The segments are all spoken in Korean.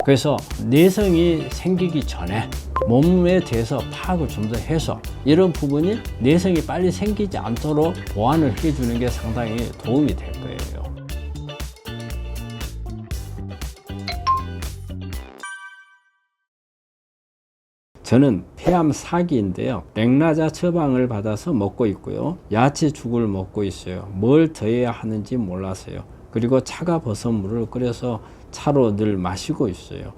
그래서 내성이 생기기 전에 몸에 대해서 파악을 좀 더 해서 이런 부분이 내성이 빨리 생기지 않도록 보완을 해주는 게 상당히 도움이 될 거예요. 저는 폐암 4기인데요. 랭라자 처방을 받아서 먹고 있고요. 야채죽을 먹고 있어요. 뭘 더해야 하는지 몰라서요. 그리고 차가버섯물을 끓여서 차로 늘 마시고 있어요.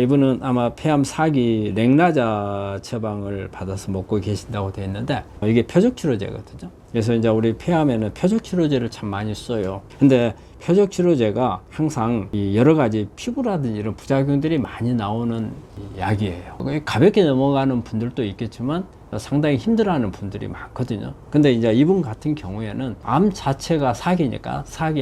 이분은 아마 폐암 4기 랭라자 처방을 받아서 먹고 계신다고 되어 있는데 이게 표적치료제거든요. 그래서 이제 우리 폐암에는 표적치료제를 참 많이 써요. 근데 표적치료제가 항상 여러 가지 피부라든지 이런 부작용들이 많이 나오는 약이에요. 가볍게 넘어가는 분들도 있겠지만 상당히 힘들어하는 분들이 많거든요. 근데 이제 이분 같은 경우에는 암 자체가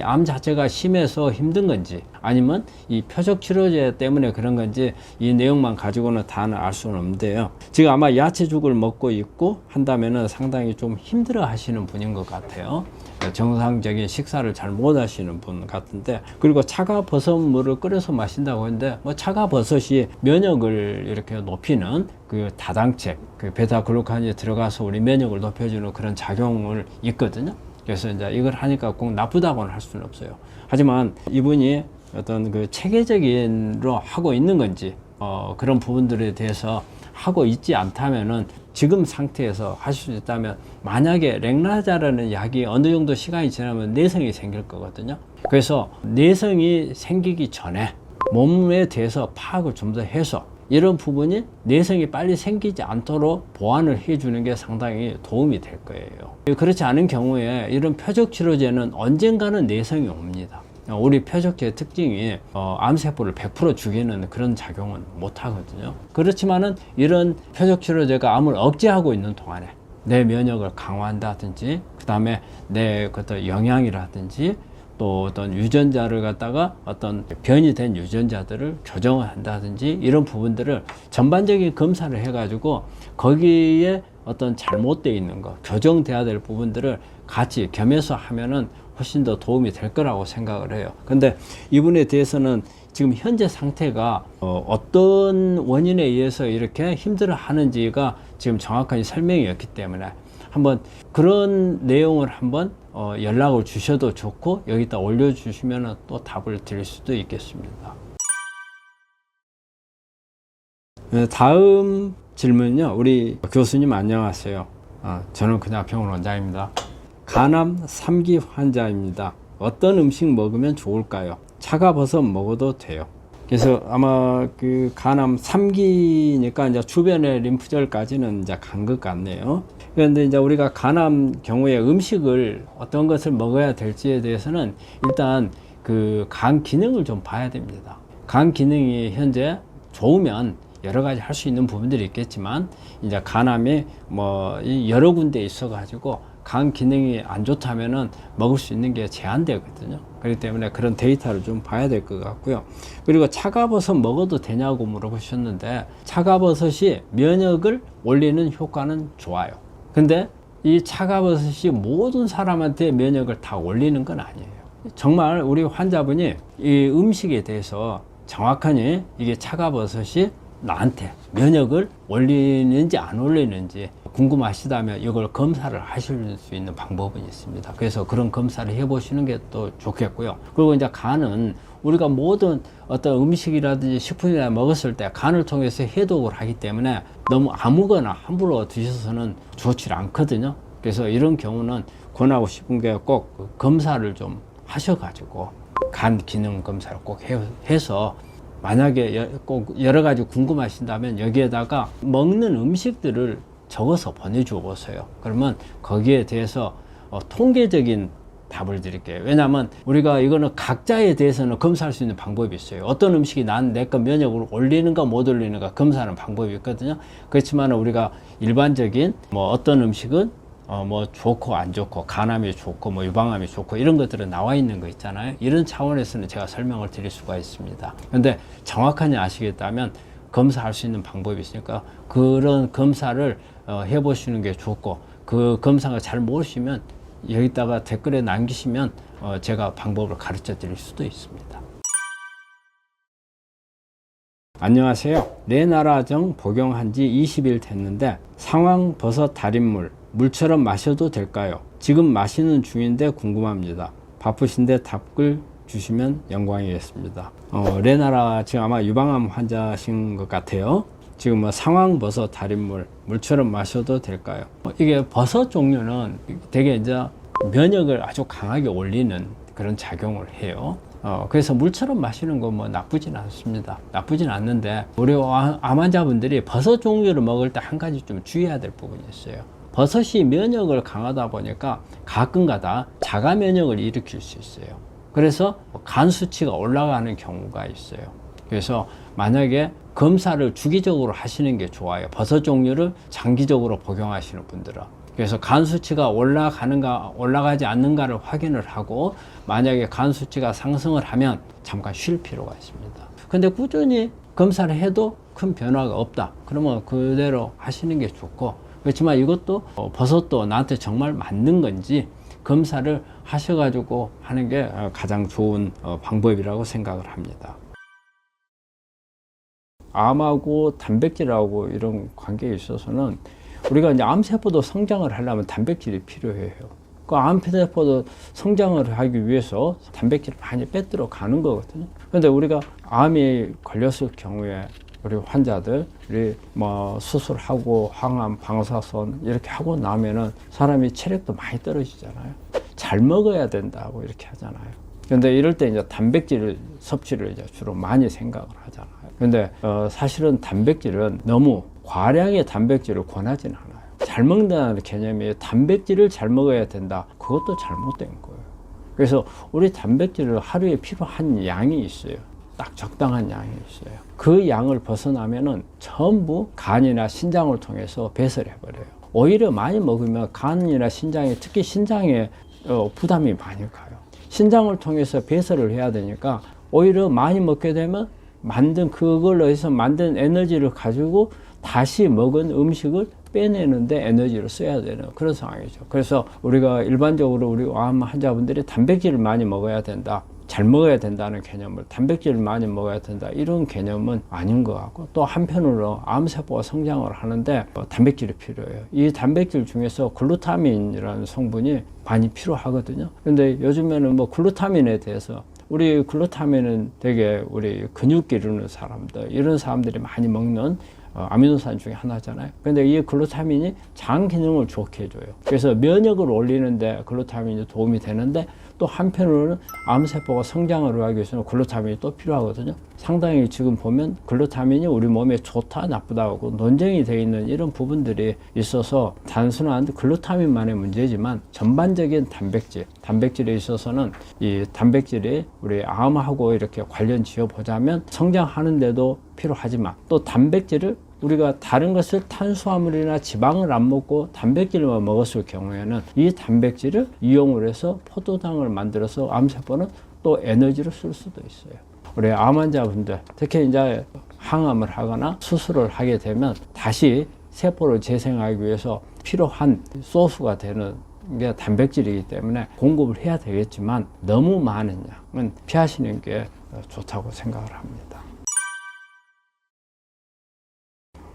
암 자체가 심해서 힘든 건지 아니면 이 표적 치료제 때문에 그런 건지 이 내용만 가지고는 다는 알 수는 없는데요. 지금 아마 야채죽을 먹고 있고 한다면은 상당히 좀 힘들어 하시는 분인 것 같아요. 정상적인 식사를 잘 못 하시는 분 같은데, 그리고 차가버섯물을 끓여서 마신다고 했는데 차가버섯이 면역을 이렇게 높이는 그 다당체, 그 베타글루칸이 들어가서 우리 면역을 높여주는 그런 작용을 있거든요. 그래서 이제 이걸 하니까 꼭 나쁘다고는 할 수는 없어요. 하지만 이분이 어떤 그 체계적인로 하고 있는 건지 그런 부분들에 대해서 하고 있지 않다면은 지금 상태에서 하실 수 있다면, 만약에 랭라자라는 약이 어느 정도 시간이 지나면 내성이 생길 거거든요. 그래서 내성이 생기기 전에 몸에 대해서 파악을 좀 더 해서 이런 부분이 내성이 빨리 생기지 않도록 보완을 해주는 게 상당히 도움이 될 거예요. 그렇지 않은 경우에 이런 표적치료제는 언젠가는 내성이 옵니다. 우리 표적제의 특징이 암세포를 100% 죽이는 그런 작용은 못 하거든요. 그렇지만은 이런 표적치료제가 암을 억제하고 있는 동안에 내 면역을 강화한다든지, 그 다음에 내 어떤 영양이라든지 또 어떤 유전자를 갖다가 어떤 변이 된 유전자들을 교정을 한다든지 이런 부분들을 전반적인 검사를 해가지고 거기에 어떤 잘못되어 있는 거, 교정돼야 될 부분들을 같이 겸해서 하면은 훨씬 더 도움이 될 거라고 생각을 해요. 근데 이분에 대해서는 지금 현재 상태가 어떤 원인에 의해서 이렇게 힘들어 하는지가 지금 정확하게 설명이 없기 때문에 한번 그런 내용을 한번 연락을 주셔도 좋고, 여기다 올려주시면 또 답을 드릴 수도 있겠습니다. 다음 질문은요. 우리 교수님 안녕하세요. 저는 그냥 병원 원장입니다. 간암 3기 환자입니다. 어떤 음식 먹으면 좋을까요? 차가버섯 먹어도 돼요. 그래서 아마 그 간암 3기니까 이제 주변의 림프절까지는 이제 간 것 같네요. 그런데 이제 우리가 간암 경우에 음식을 어떤 것을 먹어야 될지에 대해서는 일단 그 간 기능을 좀 봐야 됩니다. 간 기능이 현재 좋으면 여러 가지 할 수 있는 부분들이 있겠지만, 이제 간암이 여러 군데 있어 가지고 간 기능이 안 좋다면은 먹을 수 있는 게 제한되거든요. 그렇기 때문에 그런 데이터를 좀 봐야 될 것 같고요. 그리고 차가버섯 먹어도 되냐고 물어보셨는데, 차가버섯이 면역을 올리는 효과는 좋아요. 근데 이 차가버섯이 모든 사람한테 면역을 다 올리는 건 아니에요. 정말 우리 환자분이 이 음식에 대해서 정확하니 이게 차가버섯이 나한테 면역을 올리는지 안 올리는지 궁금하시다면 이걸 검사를 하실 수 있는 방법은 있습니다. 그래서 그런 검사를 해보시는 게 또 좋겠고요. 그리고 이제 간은 우리가 모든 어떤 음식이라든지 식품이나 먹었을 때 간을 통해서 해독을 하기 때문에 너무 아무거나 함부로 드셔서는 좋지 않거든요. 그래서 이런 경우는 권하고 싶은 게 꼭 검사를 좀 하셔가지고 간 기능 검사를 꼭 해서, 만약에 꼭 여러 가지 궁금하신다면 여기에다가 먹는 음식들을 적어서 보내주어 보세요. 그러면 거기에 대해서 통계적인 답을 드릴게요. 왜냐하면 우리가 이거는 각자에 대해서는 검사할 수 있는 방법이 있어요. 어떤 음식이 내 거 면역을 올리는가 못 올리는가 검사하는 방법이 있거든요. 그렇지만 우리가 일반적인 어떤 음식은 좋고 안 좋고, 간암이 좋고 유방암이 좋고 이런 것들은 나와 있는 거 있잖아요. 이런 차원에서는 제가 설명을 드릴 수가 있습니다. 근데 정확하게 아시겠다면 검사할 수 있는 방법이 있으니까 그런 검사를 해보시는 게 좋고, 그 검사가 잘 모르시면 여기다가 댓글에 남기시면 제가 방법을 가르쳐 드릴 수도 있습니다. 안녕하세요. 레나라정 복용한 지 20일 됐는데 상황버섯 달인물 물처럼 마셔도 될까요? 지금 마시는 중인데 궁금합니다. 바쁘신데 답글 주시면 영광이겠습니다. 레나라 지금 아마 유방암 환자신 것 같아요. 지금 뭐 상황버섯 달인물 물처럼 마셔도 될까요? 이게 버섯 종류는 되게 이제 면역을 아주 강하게 올리는 그런 작용을 해요. 그래서 물처럼 마시는 거 뭐 나쁘진 않습니다. 나쁘진 않는데 우리 암 환자분들이 버섯 종류를 먹을 때 한 가지 좀 주의해야 될 부분이 있어요. 버섯이 면역을 강하다 보니까 가끔가다 자가 면역을 일으킬 수 있어요. 그래서 간 수치가 올라가는 경우가 있어요. 그래서 만약에 검사를 주기적으로 하시는 게 좋아요. 버섯 종류를 장기적으로 복용하시는 분들은. 그래서 간 수치가 올라가는가 올라가지 않는가를 확인을 하고, 만약에 간 수치가 상승을 하면 잠깐 쉴 필요가 있습니다. 근데 꾸준히 검사를 해도 큰 변화가 없다 그러면 그대로 하시는 게 좋고, 그렇지만 이것도 버섯도 나한테 정말 맞는 건지 검사를 하셔가지고 하는 게 가장 좋은 방법이라고 생각을 합니다. 암하고 단백질하고 이런 관계에 있어서는 우리가 이제 암세포도 성장을 하려면 단백질이 필요해요. 그 암세포도 성장을 하기 위해서 단백질을 많이 빼들어 가는 거거든요. 그런데 우리가 암이 걸렸을 경우에 우리 환자들이 뭐 수술하고 항암, 방사선 이렇게 하고 나면은 사람이 체력도 많이 떨어지잖아요. 잘 먹어야 된다고 이렇게 하잖아요. 근데 이럴 때 이제 단백질 섭취를 이제 주로 많이 생각을 하잖아요. 근데 사실은 단백질은 너무 과량의 단백질을 권하지는 않아요. 잘 먹는다는 개념이 단백질을 잘 먹어야 된다. 그것도 잘못된 거예요. 그래서 우리 단백질을 하루에 필요한 양이 있어요. 딱 적당한 양이 있어요. 그 양을 벗어나면은 전부 간이나 신장을 통해서 배설해 버려요. 오히려 많이 먹으면 간이나 신장에, 특히 신장에 부담이 많이 가요. 신장을 통해서 배설을 해야 되니까 오히려 많이 먹게 되면 그걸로 해서 만든 에너지를 가지고 다시 먹은 음식을 빼내는데 에너지를 써야 되는 그런 상황이죠. 그래서 우리가 일반적으로 우리 암 환자분들이 단백질을 많이 먹어야 된다, 잘 먹어야 된다는 개념을, 단백질을 많이 먹어야 된다 이런 개념은 아닌 것 같고, 또 한편으로 암세포가 성장을 하는데 단백질이 필요해요. 이 단백질 중에서 글루타민이라는 성분이 많이 필요하거든요. 근데 요즘에는 뭐 글루타민에 대해서, 우리 글루타민은 되게 우리 근육 기르는 사람들, 이런 사람들이 많이 먹는 아미노산 중에 하나잖아요. 근데 이 글루타민이 장 기능을 좋게 해줘요. 그래서 면역을 올리는데 글루타민이 도움이 되는데, 또 한편으로는 암세포가 성장을 하기 위해서는 글루타민이 또 필요하거든요. 상당히 지금 보면 글루타민이 우리 몸에 좋다 나쁘다고 논쟁이 되어 있는 이런 부분들이 있어서, 단순한 글루타민만의 문제지만 전반적인 단백질에 있어서는 이 단백질이 우리 암하고 이렇게 관련 지어 보자면 성장하는데도 필요하지만, 또 단백질을 우리가 다른 것을 탄수화물이나 지방을 안 먹고 단백질만 먹었을 경우에는 이 단백질을 이용을 해서 포도당을 만들어서 암세포는 또 에너지로 쓸 수도 있어요. 우리 암 환자분들, 특히 이제 항암을 하거나 수술을 하게 되면 다시 세포를 재생하기 위해서 필요한 소스가 되는 게 단백질이기 때문에 공급을 해야 되겠지만, 너무 많은 양은 피하시는 게 좋다고 생각을 합니다.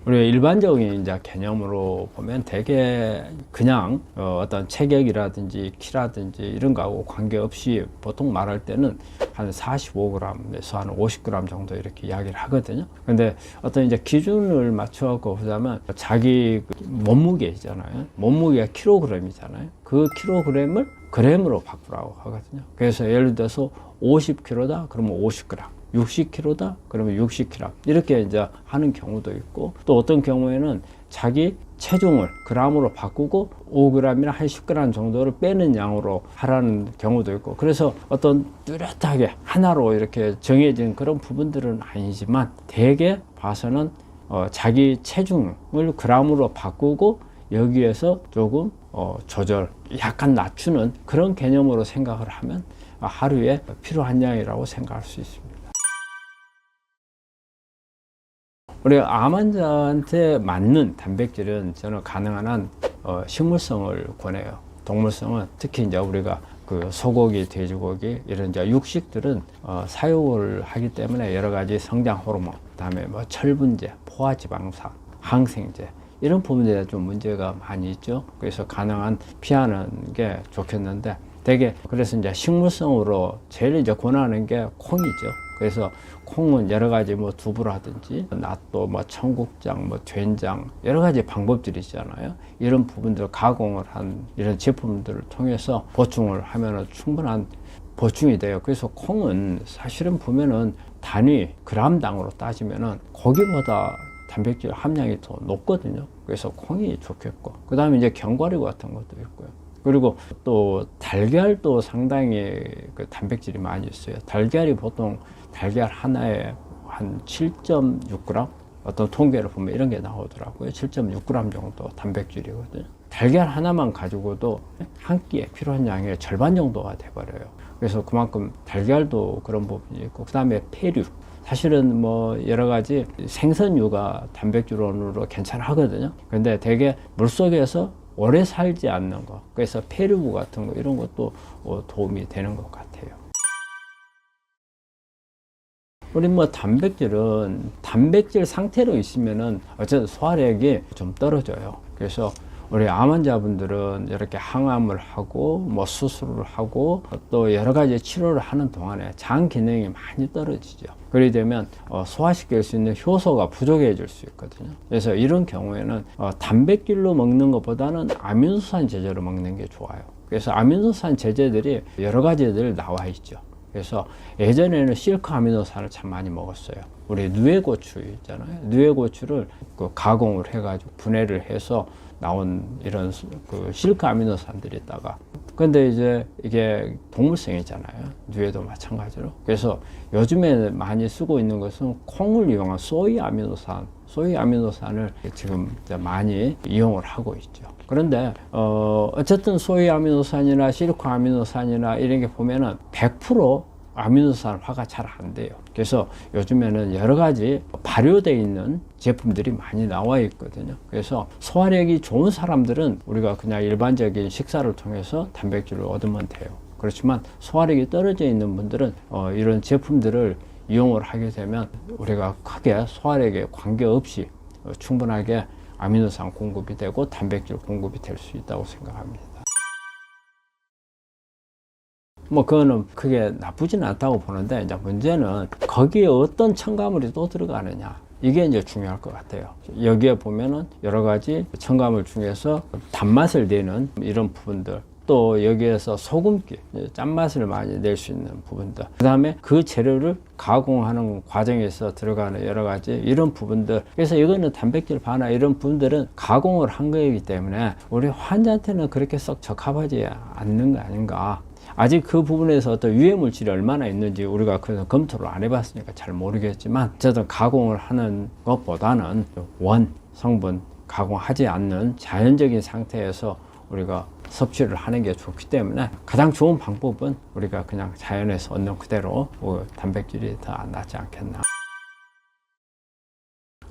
우리 일반적인 이제 개념으로 보면 대개 그냥 어떤 체격이라든지 키라든지 이런 거하고 관계없이 보통 말할 때는 한 45g에서 한 50g 정도 이렇게 이야기를 하거든요. 근데 어떤 이제 기준을 맞춰갖고 보자면, 자기 몸무게 있잖아요. 몸무게가 킬로그램이잖아요. 그 킬로그램을 그램으로 바꾸라고 하거든요. 그래서 예를 들어서 50kg다 그러면 50g, 60kg다 그러면 60kg 이렇게 이제 하는 경우도 있고, 또 어떤 경우에는 자기 체중을 g으로 바꾸고 5g이나 한 10g 정도를 빼는 양으로 하라는 경우도 있고, 그래서 어떤 뚜렷하게 하나로 이렇게 정해진 그런 부분들은 아니지만, 대개 봐서는 자기 체중을 g으로 바꾸고 여기에서 조금 조절, 약간 낮추는 그런 개념으로 생각을 하면 하루에 필요한 양이라고 생각할 수 있습니다. 우리 암 환자한테 맞는 단백질은 저는 가능한 한 식물성을 권해요. 동물성은 특히 이제 우리가 그 소고기, 돼지고기 이런 이제 육식들은 사육을 하기 때문에 여러 가지 성장 호르몬, 그다음에 뭐 철분제, 포화지방산, 항생제 이런 부분에 좀 문제가 많이 있죠. 그래서 가능한 피하는 게 좋겠는데 되게 그래서 이제 식물성으로 제일 이제 권하는 게 콩이죠. 그래서 콩은 여러 가지 뭐 두부라든지 낫또 뭐 청국장, 뭐 된장 여러 가지 방법들이 있잖아요. 이런 부분들 가공을 한 이런 제품들을 통해서 보충을 하면은 충분한 보충이 돼요. 그래서 콩은 사실은 보면은 단위 그람당으로 따지면은 고기보다 단백질 함량이 더 높거든요. 그래서 콩이 좋겠고, 그 다음에 이제 견과류 같은 것도 있고요. 그리고 또 달걀도 상당히 그 단백질이 많이 있어요. 달걀이 보통 달걀 하나에 한 7.6g, 어떤 통계를 보면 이런 게 나오더라고요. 7.6g 정도 단백질이거든요. 달걀 하나만 가지고도 한 끼에 필요한 양의 절반 정도가 돼버려요. 그래서 그만큼 달걀도 그런 부분이 있고, 그 다음에 폐류. 사실은 뭐 여러 가지 생선류가 단백질원으로 괜찮하거든요. 근데 되게 물속에서 오래 살지 않는 거, 그래서 폐류부 같은 거 이런 것도 도움이 되는 것 같아요. 우리 뭐 단백질은 단백질 상태로 있으면은 어쨌든 소화력이 좀 떨어져요. 그래서 우리 암 환자분들은 이렇게 항암을 하고 뭐 수술을 하고 또 여러 가지 치료를 하는 동안에 장 기능이 많이 떨어지죠. 그렇게 되면 소화시킬 수 있는 효소가 부족해질 수 있거든요. 그래서 이런 경우에는 단백질로 먹는 것보다는 아미노산 제제로 먹는 게 좋아요. 그래서 아미노산 제제들이 여러 가지들 나와 있죠. 그래서 예전에는 실크 아미노산을 참 많이 먹었어요. 우리 누에고추 있잖아요. 누에고추를 그 가공을 해가지고 분해를 해서 나온 이런 그 실크 아미노산들이 있다가, 근데 이제 이게 동물성이잖아요. 누에도 마찬가지로. 그래서 요즘에 많이 쓰고 있는 것은 콩을 이용한 소이 아미노산을 지금 많이 이용을 하고 있죠. 그런데 어쨌든 소이 아미노산이나 실크 아미노산이나 이런 게 보면은 100% 아미노산화가 잘 안 돼요. 그래서 요즘에는 여러 가지 발효되어 있는 제품들이 많이 나와 있거든요. 그래서 소화력이 좋은 사람들은 우리가 그냥 일반적인 식사를 통해서 단백질을 얻으면 돼요. 그렇지만 소화력이 떨어져 있는 분들은 이런 제품들을 이용을 하게 되면 우리가 크게 소화력에 관계없이 충분하게 아미노산 공급이 되고 단백질 공급이 될 수 있다고 생각합니다. 뭐 그거는 크게 나쁘지는 않다고 보는데, 이제 문제는 거기에 어떤 첨가물이 또 들어가느냐, 이게 이제 중요할 것 같아요. 여기에 보면은 여러 가지 첨가물 중에서 단맛을 내는 이런 부분들, 또 여기에서 소금기, 짠맛을 많이 낼 수 있는 부분들, 그 다음에 그 재료를 가공하는 과정에서 들어가는 여러 가지 이런 부분들. 그래서 이거는 단백질 반화 이런 부분들은 가공을 한 거이기 때문에 우리 환자한테는 그렇게 썩 적합하지 않는 거 아닌가. 아직 그 부분에서 어떤 유해 물질이 얼마나 있는지 우리가 그래서 검토를 안 해봤으니까 잘 모르겠지만, 어쨌든 가공을 하는 것보다는 원 성분 가공하지 않는 자연적인 상태에서 우리가 섭취를 하는 게 좋기 때문에 가장 좋은 방법은 우리가 그냥 자연에서 얻는 그대로 단백질이 더 낫지 않겠나.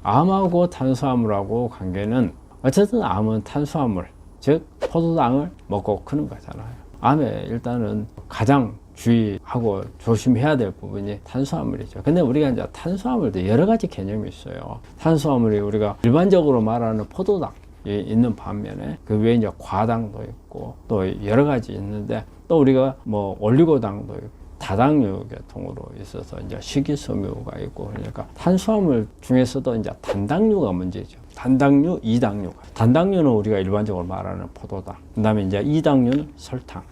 암하고 탄수화물하고 관계는, 어쨌든 암은 탄수화물, 즉 포도당을 먹고 크는 거잖아요. 암에 일단은 가장 주의하고 조심해야 될 부분이 탄수화물이죠. 근데 우리가 이제 탄수화물도 여러 가지 개념이 있어요. 탄수화물이 우리가 일반적으로 말하는 포도당이 있는 반면에 그 외에 이제 과당도 있고 또 여러 가지 있는데, 또 우리가 뭐 올리고당도 있고 다당류 계통으로 있어서 이제 식이섬유가 있고, 그러니까 탄수화물 중에서도 이제 단당류가 문제죠. 단당류, 이당류. 단당류는 우리가 일반적으로 말하는 포도당. 그 다음에 이제 이당류는 설탕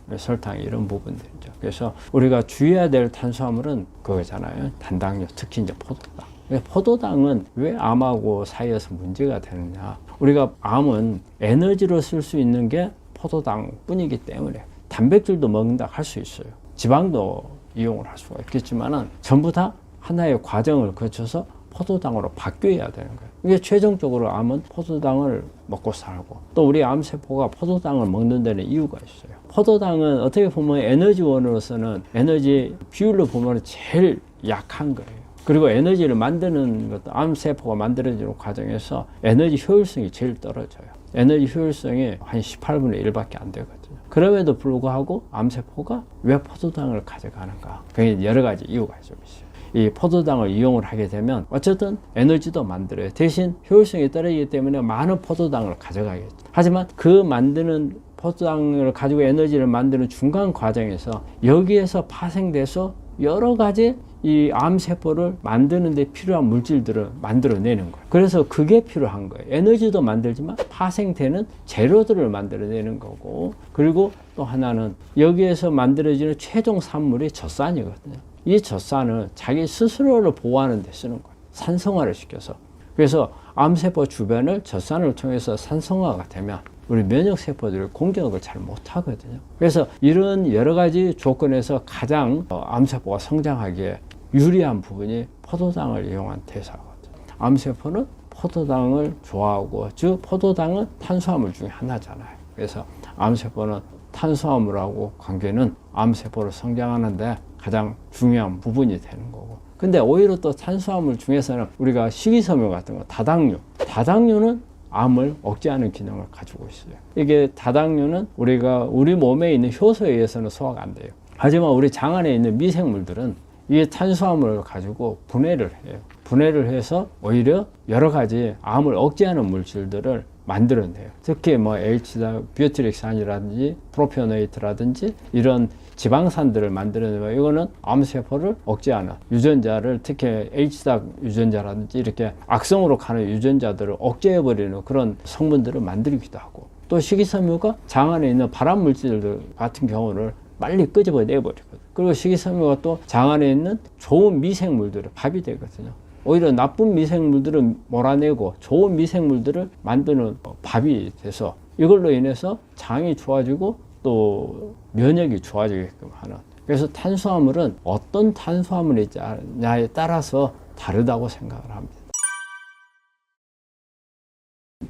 이런 부분들이죠. 그래서 우리가 주의해야 될 탄수화물은 그거잖아요. 단당류, 특히 이제 포도당. 포도당은 왜 암하고 사이에서 문제가 되느냐. 우리가 암은 에너지로 쓸 수 있는 게 포도당 뿐이기 때문에 단백질도 먹는다 할 수 있어요. 지방도 이용을 할 수가 있겠지만은 전부 다 하나의 과정을 거쳐서 포도당으로 바뀌어야 되는 거예요. 이게 최종적으로 암은 포도당을 먹고 살고, 또 우리 암세포가 포도당을 먹는 데는 이유가 있어요. 포도당은 어떻게 보면 에너지원으로서는 에너지 비율로 보면 제일 약한 거예요. 그리고 에너지를 만드는 것도 암세포가 만들어지는 과정에서 에너지 효율성이 제일 떨어져요. 에너지 효율성이 한 18분의 1밖에 안 되거든요. 그럼에도 불구하고 암세포가 왜 포도당을 가져가는가? 그게 여러 가지 이유가 좀 있어요. 이 포도당을 이용을 하게 되면 어쨌든 에너지도 만들어요. 대신 효율성이 떨어지기 때문에 많은 포도당을 가져가겠죠. 하지만 그 만드는 포도당을 가지고 에너지를 만드는 중간 과정에서 여기에서 파생돼서 여러 가지 이 암세포를 만드는 데 필요한 물질들을 만들어내는 거예요. 그래서 그게 필요한 거예요. 에너지도 만들지만 파생되는 재료들을 만들어내는 거고, 그리고 또 하나는 여기에서 만들어지는 최종 산물이 젖산이거든요. 이 젖산을 자기 스스로를 보호하는 데 쓰는 거예요. 산성화를 시켜서. 그래서 암세포 주변을 젖산을 통해서 산성화가 되면 우리 면역세포들이 공격을 잘 못하거든요. 그래서 이런 여러 가지 조건에서 가장 암세포가 성장하기에 유리한 부분이 포도당을 이용한 대사거든요. 암세포는 포도당을 좋아하고, 즉 포도당은 탄수화물 중에 하나잖아요. 그래서 암세포는 탄수화물하고 관계는 암세포를 성장하는데 가장 중요한 부분이 되는 거고, 근데 오히려 또 탄수화물 중에서는 우리가 식이섬유 같은 거, 다당류는 암을 억제하는 기능을 가지고 있어요. 이게 다당류는 우리 몸에 있는 효소에 의해서는 소화가 안 돼요. 하지만 우리 장 안에 있는 미생물들은 이 탄수화물을 가지고 분해를 해요. 분해를 해서 오히려 여러 가지 암을 억제하는 물질들을 만들어내요. 특히 뭐 뷰티릭산이라든지 프로피오네이트라든지 이런 지방산들을 만들어내고, 이거는 암세포를 억제하는 유전자를, 특히 H닭 유전자라든지 이렇게 악성으로 가는 유전자들을 억제해버리는 그런 성분들을 만들기도 하고, 또 식이섬유가 장 안에 있는 발암물질들 같은 경우를 빨리 끄집어내버리거든요. 그리고 식이섬유가 또 장 안에 있는 좋은 미생물들을 밥이 되거든요. 오히려 나쁜 미생물들을 몰아내고 좋은 미생물들을 만드는 밥이 돼서 이걸로 인해서 장이 좋아지고 또 면역이 좋아지게끔 하는. 그래서 탄수화물은 어떤 탄수화물이냐에 따라서 다르다고 생각을 합니다.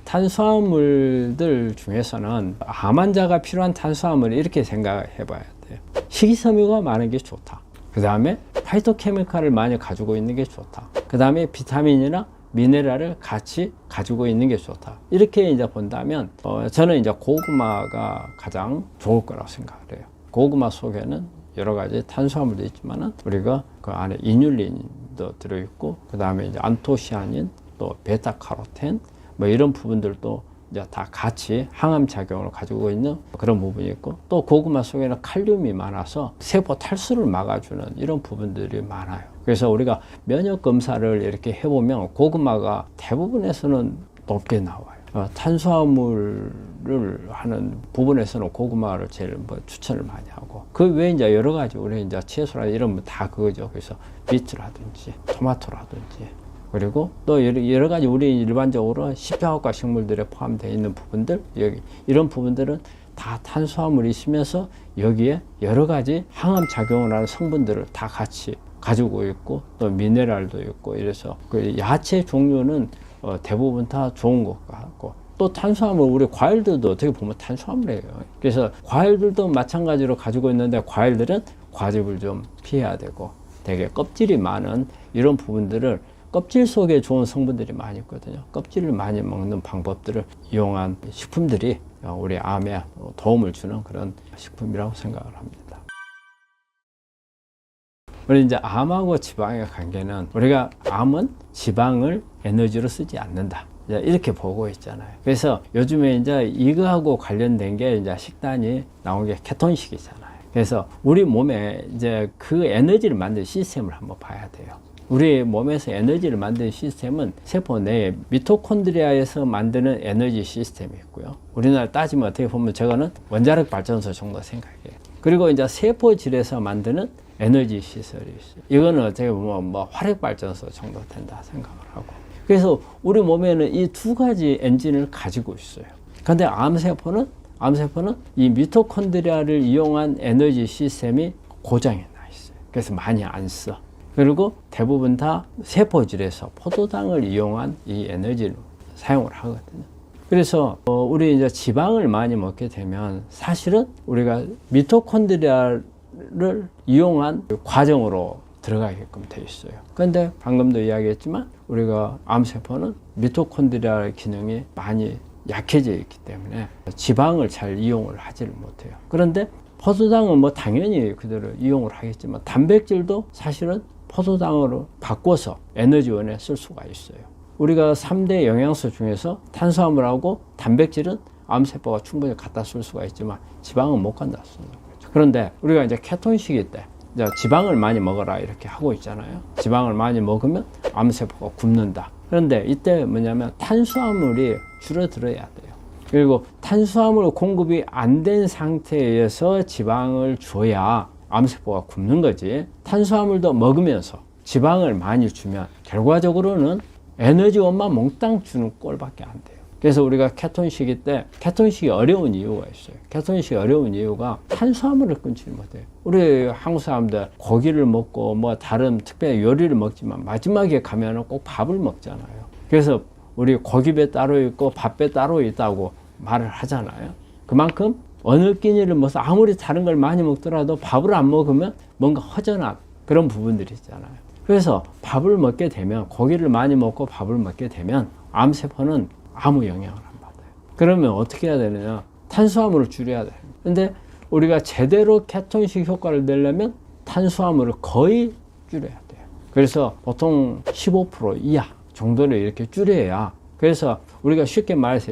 탄수화물들 중에서는 암 환자가 필요한 탄수화물을 이렇게 생각해 봐야 돼요. 식이섬유가 많은 게 좋다. 그 다음에 파이토케미칼을 많이 가지고 있는 게 좋다. 그 다음에 비타민이나 미네랄을 같이 가지고 있는 게 좋다. 이렇게 이제 본다면 저는 이제 고구마가 가장 좋을 거라고 생각을 해요. 고구마 속에는 여러 가지 탄수화물도 있지만은 우리가 그 안에 이뉼린도 들어있고, 그 다음에 이제 안토시아닌, 또 베타카로텐, 뭐 이런 부분들도 이제 다 같이 항암 작용을 가지고 있는 그런 부분이 있고, 또 고구마 속에는 칼륨이 많아서 세포 탈수를 막아주는 이런 부분들이 많아요. 그래서 우리가 면역 검사를 이렇게 해보면 고구마가 대부분에서는 높게 나와요. 탄수화물을 하는 부분에서는 고구마를 제일 추천을 많이 하고, 그 외에 이제 여러 가지 우리 이제 채소라 이런 다 그거죠. 그래서 비트라든지 토마토라든지, 그리고 또 여러 가지 우리 일반적으로 십자화과 식물들에 포함되어 있는 부분들, 여기 이런 부분들은 다 탄수화물이 있으면서 여기에 여러 가지 항암 작용을 하는 성분들을 다 같이 가지고 있고, 또 미네랄도 있고, 이래서 그 야채 종류는 대부분 다 좋은 것 같고, 또 탄수화물, 우리 과일들도 어떻게 보면 탄수화물이에요. 그래서 과일들도 마찬가지로 가지고 있는데, 과일들은 과즙을 좀 피해야 되고, 되게 껍질이 많은 이런 부분들을, 껍질 속에 좋은 성분들이 많이 있거든요. 껍질을 많이 먹는 방법들을 이용한 식품들이 우리 암에 도움을 주는 그런 식품이라고 생각을 합니다. 우리 이제 암하고 지방의 관계는, 우리가 암은 지방을 에너지로 쓰지 않는다, 이렇게 보고 있잖아요. 그래서 요즘에 이제 이거하고 관련된 게 이제 식단이 나온 게 케톤식이잖아요. 그래서 우리 몸에 이제 그 에너지를 만드는 시스템을 한번 봐야 돼요. 우리 몸에서 에너지를 만드는 시스템은 세포 내에 미토콘드리아에서 만드는 에너지 시스템이 있고요. 우리나라 따지면 어떻게 보면 저거는 원자력 발전소 정도 생각해요. 그리고 이제 세포질에서 만드는 에너지 시설이 있어요. 이거는 어떻게 보면 뭐 화력 발전소 정도 된다 생각을 하고. 그래서 우리 몸에는 이 두 가지 엔진을 가지고 있어요. 근데 암세포는 이 미토콘드리아를 이용한 에너지 시스템이 고장이 나 있어요. 그래서 많이 안 써. 그리고 대부분 다 세포질에서 포도당을 이용한 이 에너지를 사용을 하거든요. 그래서 우리 이제 지방을 많이 먹게 되면 사실은 우리가 미토콘드리아를 이용한 과정으로 들어가게끔 돼 있어요. 그런데 방금도 이야기했지만 우리가 암세포는 미토콘드리아 기능이 많이 약해져 있기 때문에 지방을 잘 이용을 하지를 못해요. 그런데 포도당은 뭐 당연히 그대로 이용을 하겠지만 단백질도 사실은 포도당으로 바꿔서 에너지원에 쓸 수가 있어요. 우리가 3대 영양소 중에서 탄수화물하고 단백질은 암세포가 충분히 갖다 쓸 수가 있지만 지방은 못 갖다 쓰는 거죠. 그런데 우리가 이제 케톤 시기 때 이제 지방을 많이 먹어라 이렇게 하고 있잖아요. 지방을 많이 먹으면 암세포가 굶는다. 그런데 이때 뭐냐면 탄수화물이 줄어들어야 돼요. 그리고 탄수화물 공급이 안 된 상태에서 지방을 줘야 암세포가 굶는 거지. 탄수화물도 먹으면서 지방을 많이 주면 결과적으로는 에너지원만 몽땅 주는 꼴밖에 안 돼요. 그래서 우리가 케톤 시기 때 케톤 시기 어려운 이유가 있어요. 케톤 시기 어려운 이유가 탄수화물을 끊지 못해요. 우리 한국 사람들 고기를 먹고 뭐 다른 특별히 요리를 먹지만 마지막에 가면은 꼭 밥을 먹잖아요. 그래서 우리 고기배 따로 있고 밥배 따로 있다고 말을 하잖아요. 그만큼 어느 끼니를 먹어서 아무리 다른 걸 많이 먹더라도 밥을 안 먹으면 뭔가 허전한 그런 부분들이 있잖아요. 그래서 밥을 먹게 되면 고기를 많이 먹고 밥을 먹게 되면 암세포는 아무 영향을 안 받아요. 그러면 어떻게 해야 되느냐? 탄수화물을 줄여야 돼요. 근데 우리가 제대로 케톤식 효과를 내려면 탄수화물을 거의 줄여야 돼요. 그래서 보통 15% 이하 정도를 이렇게 줄여야, 그래서 우리가 쉽게 말해서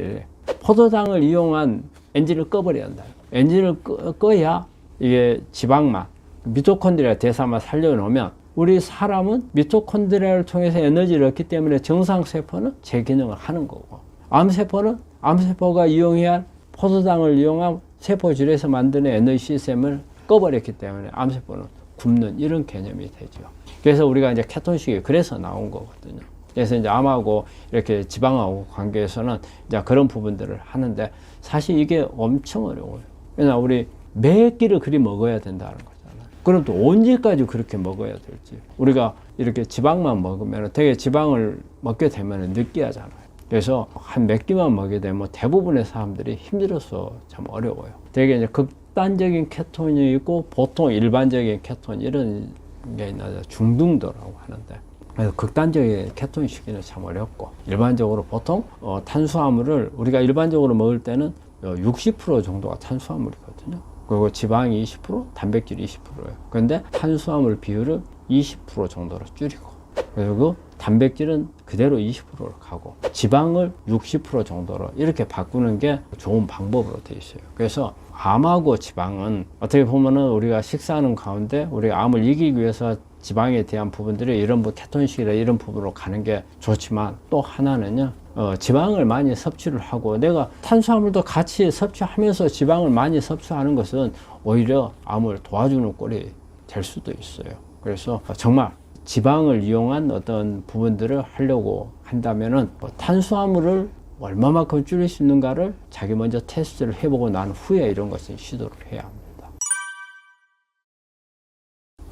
포도당을 이용한 엔진을 꺼버려야 한다. 엔진을 꺼야 이게 지방만, 미토콘드리아 대사만 살려놓으면 우리 사람은 미토콘드리아를 통해서 에너지를 얻기 때문에 정상세포는 제 기능을 하는 거고, 암세포는 암세포가 이용해야 할 포도당을 이용한 세포질에서 만드는 에너지 시스템을 꺼버렸기 때문에 암세포는 굶는 이런 개념이 되죠. 그래서 우리가 이제 케톤식이 그래서 나온 거거든요. 그래서 이제 암하고 이렇게 지방하고 관계에서는 이제 그런 부분들을 하는데 사실 이게 엄청 어려워요. 왜냐하면 우리 매 끼를 그리 먹어야 된다는 거잖아요. 그럼 또 언제까지 그렇게 먹어야 될지. 우리가 이렇게 지방만 먹으면 되게 지방을 먹게 되면 느끼하잖아요. 그래서 한 몇 끼만 먹게 되면 대부분의 사람들이 힘들어서 참 어려워요. 되게 이제 극단적인 케톤이 있고 보통 일반적인 케톤 이런 게 있는데 중등도라고 하는데, 그래서 극단적인 케톤 시기는 참 어렵고, 일반적으로 보통 탄수화물을 우리가 일반적으로 먹을 때는 60% 정도가 탄수화물이거든요. 그리고 지방이 20%, 단백질이 20%예요. 그런데 탄수화물 비율을 20% 정도로 줄이고, 그리고 단백질은 그대로 20%로 가고 지방을 60% 정도로 이렇게 바꾸는 게 좋은 방법으로 되어 있어요. 그래서 암하고 지방은 어떻게 보면은 우리가 식사하는 가운데 우리가 암을 이기기 위해서 지방에 대한 부분들이 이런 케톤식이나 이런 부분으로 가는 게 좋지만, 또 하나는요, 지방을 많이 섭취를 하고 내가 탄수화물도 같이 섭취하면서 지방을 많이 섭취하는 것은 오히려 암을 도와주는 꼴이 될 수도 있어요. 그래서 정말 지방을 이용한 어떤 부분들을 하려고 한다면은 탄수화물을 얼마만큼 줄일 수 있는가를 자기 먼저 테스트를 해보고 난 후에 이런 것을 시도를 해야 합니다.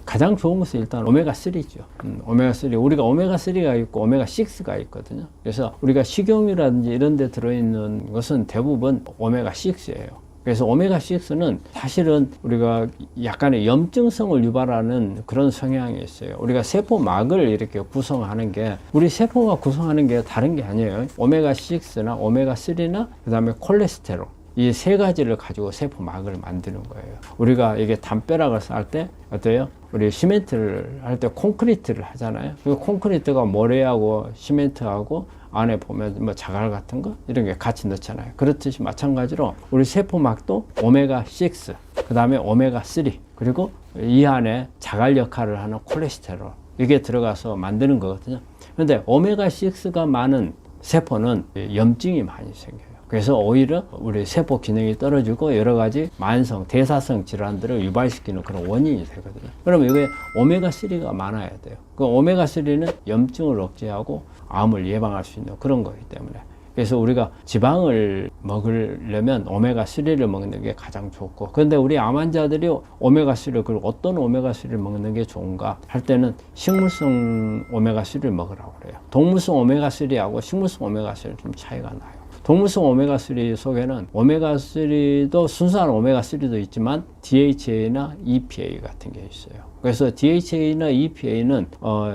가장 좋은 것은 일단 오메가3죠. 오메가3. 우리가 오메가3가 있고 오메가6가 있거든요. 그래서 우리가 식용유라든지 이런 데 들어있는 것은 대부분 오메가6예요. 그래서 오메가6는 사실은 우리가 약간의 염증성을 유발하는 그런 성향이 있어요. 우리가 세포막을 이렇게 구성하는 게, 우리 세포가 구성하는 게 다른 게 아니에요. 오메가6나 오메가3나 그 다음에 콜레스테롤, 이 세 가지를 가지고 세포막을 만드는 거예요. 우리가 이게 담벼락을 쌓을 때 어때요? 우리 시멘트를 할 때 콘크리트를 하잖아요. 그 콘크리트가 모래하고 시멘트하고 안에 보면 뭐 자갈 같은 거 이런 게 같이 넣잖아요. 그렇듯이 마찬가지로 우리 세포막도 오메가6, 그 다음에 오메가3, 그리고 이 안에 자갈 역할을 하는 콜레스테롤, 이게 들어가서 만드는 거거든요. 그런데 오메가6가 많은 세포는 염증이 많이 생겨요. 그래서 오히려 우리 세포 기능이 떨어지고 여러 가지 만성, 대사성 질환들을 유발시키는 그런 원인이 되거든요. 그러면 이게 오메가3가 많아야 돼요. 그 오메가3는 염증을 억제하고 암을 예방할 수 있는 그런 거기 때문에. 그래서 우리가 지방을 먹으려면 오메가3를 먹는 게 가장 좋고, 그런데 우리 암 환자들이 오메가3를, 그리고 어떤 오메가3를 먹는 게 좋은가 할 때는 식물성 오메가3를 먹으라고 그래요. 동물성 오메가3하고 식물성 오메가3는 좀 차이가 나요. 동물성 오메가3 속에는 오메가3도 순수한 오메가3도 있지만 DHA나 EPA 같은 게 있어요. 그래서 DHA나 EPA는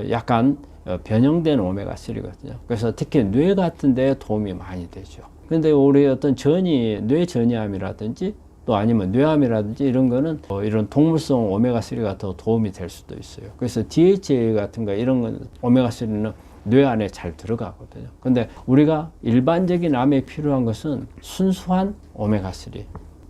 약간 변형된 오메가3거든요. 그래서 특히 뇌 같은 데에 도움이 많이 되죠. 근데 우리 어떤 뇌 전이암이라든지 또 아니면 뇌암이라든지 이런 거는 이런 동물성 오메가3가 더 도움이 될 수도 있어요. 그래서 DHA 같은 거 이런 건 오메가3는 뇌 안에 잘 들어가거든요. 근데 우리가 일반적인 암에 필요한 것은 순수한 오메가3,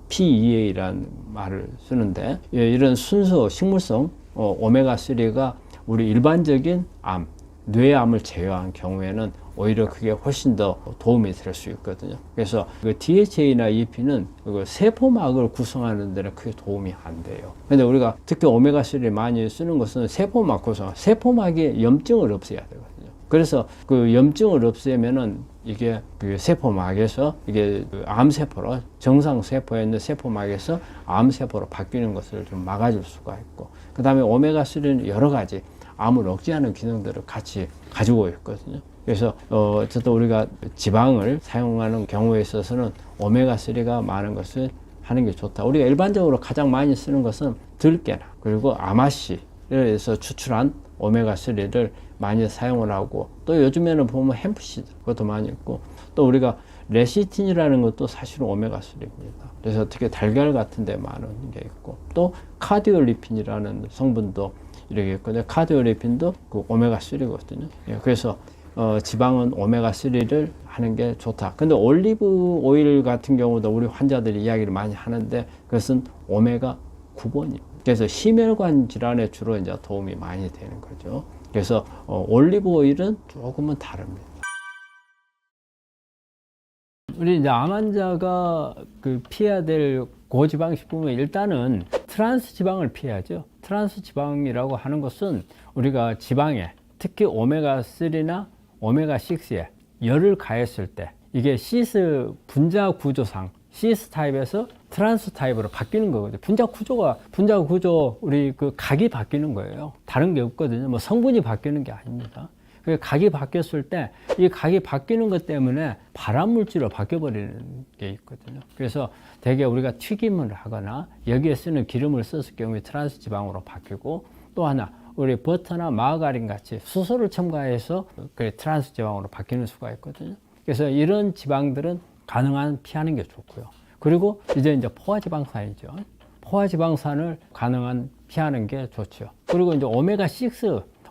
PEA라는 말을 쓰는데 이런 순수 식물성 오메가3가 우리 일반적인 암, 뇌암을 제외한 경우에는 오히려 그게 훨씬 더 도움이 될 수 있거든요. 그래서 그 DHA나 EP는 그 세포막을 구성하는 데는 크게 도움이 안 돼요. 근데 우리가 특히 오메가3를 많이 쓰는 것은 세포막 구성, 세포막에 염증을 없애야 되거든요. 그래서 그 염증을 없애면은 이게 그 세포막에서 이게 그 암세포로 정상 세포에 있는 세포막에서 암세포로 바뀌는 것을 좀 막아줄 수가 있고, 그 다음에 오메가3는 여러 가지 암을 억제하는 기능들을 같이 가지고 있거든요. 그래서 어쨌든 우리가 지방을 사용하는 경우에 있어서는 오메가3가 많은 것을 하는 게 좋다. 우리가 일반적으로 가장 많이 쓰는 것은 들깨나 그리고 아마씨에서 추출한 오메가3를 많이 사용을 하고, 또 요즘에는 보면 햄프시드 그것도 많이 있고, 또 우리가 레시틴이라는 것도 사실은 오메가3입니다. 그래서 특히 달걀 같은 데 많은 게 있고, 또 카디올리핀이라는 성분도 이렇게 있거든요. 카디올리핀도 그 오메가3거든요. 예, 그래서 지방은 오메가3를 하는 게 좋다. 근데 올리브 오일 같은 경우도 우리 환자들이 이야기를 많이 하는데 그것은 오메가 9번입니다. 그래서 심혈관 질환에 주로 이제 도움이 많이 되는 거죠. 그래서 올리브 오일은 조금은 다릅니다. 우리 이제 암 환자가 그 피해야 될 고지방 식품은 일단은 트랜스 지방을 피해야죠. 트랜스 지방이라고 하는 것은 우리가 지방에 특히 오메가3나 오메가6에 열을 가했을 때 이게 시스 분자 구조상 시스 타입에서 트랜스 타입으로 바뀌는 거거든요. 분자 구조 우리 그 각이 바뀌는 거예요. 다른 게 없거든요. 뭐 성분이 바뀌는 게 아닙니다. 그 각이 바뀌었을 때 이 각이 바뀌는 것 때문에 발암 물질로 바뀌어 버리는 게 있거든요. 그래서 대개 우리가 튀김을 하거나 여기에 쓰는 기름을 썼을 경우에 트랜스 지방으로 바뀌고, 또 하나 우리 버터나 마가린 같이 수소를 첨가해서 그 트랜스 지방으로 바뀌는 수가 있거든요. 그래서 이런 지방들은 가능한 피하는 게 좋고요. 그리고 이제 포화지방산이죠. 포화지방산을 가능한 피하는 게 좋죠. 그리고 이제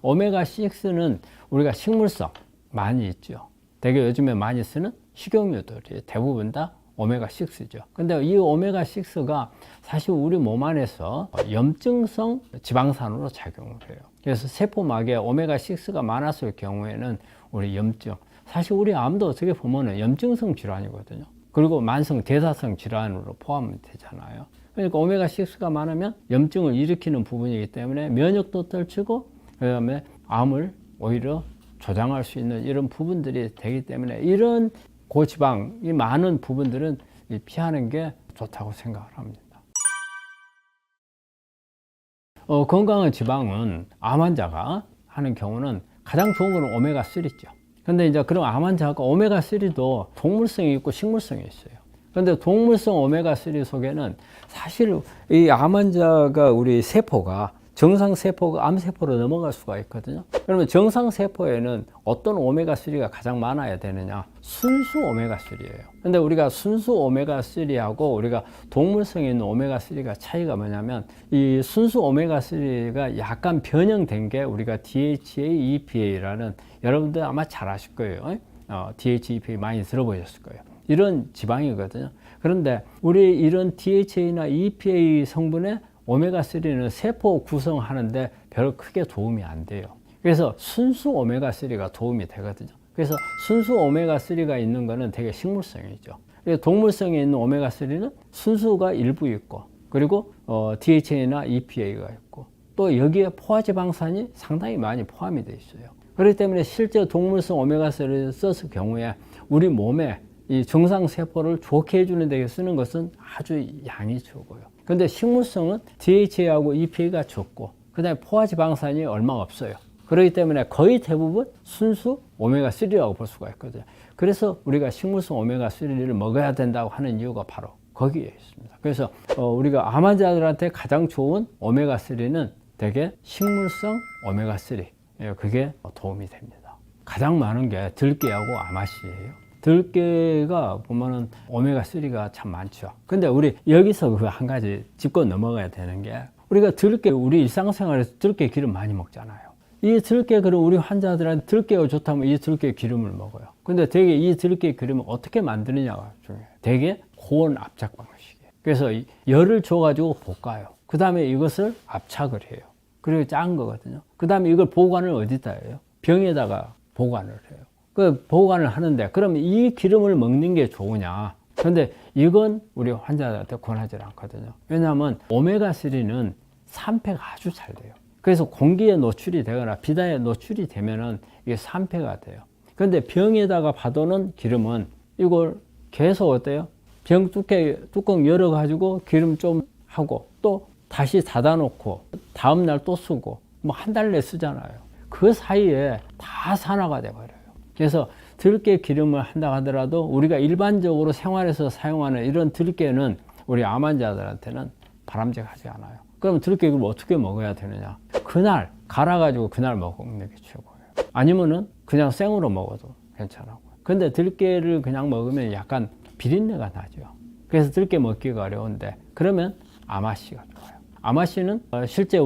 오메가6는 우리가 식물성 많이 있죠. 되게 요즘에 많이 쓰는 식용유들이 대부분 다 오메가6죠. 근데 이 오메가6가 사실 우리 몸 안에서 염증성 지방산으로 작용을 해요. 그래서 세포막에 오메가6가 많았을 경우에는 우리 염증, 사실 우리 암도 어떻게 보면 염증성 질환이거든요. 그리고 만성 대사성 질환으로 포함되잖아요. 그러니까 오메가6가 많으면 염증을 일으키는 부분이기 때문에 면역도 떨치고, 그 다음에 암을 오히려 조장할 수 있는 이런 부분들이 되기 때문에 이런 고지방이 많은 부분들은 피하는 게 좋다고 생각을 합니다. 건강한 지방은 암 환자가 하는 경우는 가장 좋은 거는 오메가3죠. 근데 이제 그런 암 환자가 오메가3도 동물성이 있고 식물성이 있어요. 그런데 동물성 오메가3 속에는 사실 이 암 환자가 우리 세포가 정상 세포가 암세포로 넘어갈 수가 있거든요. 그러면 정상 세포에는 어떤 오메가3가 가장 많아야 되느냐? 순수 오메가3예요. 근데 우리가 순수 오메가3하고 우리가 동물성에 있는 오메가3가 차이가 뭐냐면, 이 순수 오메가3가 약간 변형된 게 우리가 DHA, EPA라는, 여러분들 아마 잘 아실 거예요. DHA, EPA 많이 들어보셨을 거예요. 이런 지방이거든요. 그런데 우리 이런 DHA나 EPA 성분에 오메가3는 세포 구성하는데 별로 크게 도움이 안 돼요. 그래서 순수 오메가3가 도움이 되거든요. 그래서 순수 오메가3가 있는 거는 되게 식물성이죠. 동물성에 있는 오메가3는 순수가 일부 있고, 그리고 DHA나 EPA가 있고, 또 여기에 포화지방산이 상당히 많이 포함이 되어 있어요. 그렇기 때문에 실제 동물성 오메가3를 썼을 경우에 우리 몸에 이 정상 세포를 좋게 해주는 데 쓰는 것은 아주 양이 적어요. 근데 식물성은 DHA하고 EPA가 적고, 그 다음에 포화지방산이 얼마 없어요. 그렇기 때문에 거의 대부분 순수 오메가3라고 볼 수가 있거든요. 그래서 우리가 식물성 오메가3를 먹어야 된다고 하는 이유가 바로 거기에 있습니다. 그래서 우리가 암 환자들한테 가장 좋은 오메가3는 대개 식물성 오메가3, 그게 도움이 됩니다. 가장 많은 게 들깨하고 아마씨예요. 들깨가 보면은 오메가3가 참 많죠. 근데 우리 여기서 그 한 가지 짚고 넘어가야 되는 게, 우리가 들깨, 우리 일상생활에서 들깨 기름 많이 먹잖아요. 이 들깨 기름, 우리 환자들한테 들깨가 좋다면 이 들깨 기름을 먹어요. 근데 대개 이 들깨 기름을 어떻게 만드느냐가 중요해요. 대개 고온 압착 방식이에요. 그래서 열을 줘가지고 볶아요. 그 다음에 이것을 압착을 해요. 그리고 짠 거거든요. 그 다음에 이걸 보관을 어디다 해요? 병에다가 보관을 해요. 그 보관을 하는데, 그럼 이 기름을 먹는 게 좋으냐? 근데 이건 우리 환자들한테 권하지 않거든요. 왜냐하면 오메가3는 산패가 아주 잘 돼요. 그래서 공기에 노출이 되거나 비단에 노출이 되면은 이게 산패가 돼요. 근데 병에다가 봐도는 기름은 이걸 계속 어때요? 병 뚜껑 열어가지고 기름 좀 하고 또 다시 닫아놓고 다음날 또 쓰고 뭐 한 달 내 쓰잖아요. 그 사이에 다 산화가 돼버려요. 그래서 들깨 기름을 한다 하더라도 우리가 일반적으로 생활에서 사용하는 이런 들깨는 우리 암 환자들한테는 바람직하지 않아요. 그럼 들깨 기름을 어떻게 먹어야 되느냐? 그날 갈아가지고 그날 먹는 게 최고예요. 아니면은 그냥 생으로 먹어도 괜찮아요. 근데 들깨를 그냥 먹으면 약간 비린내가 나죠. 그래서 들깨 먹기가 어려운데, 그러면 아마씨가 좋아요. 아마씨는 실제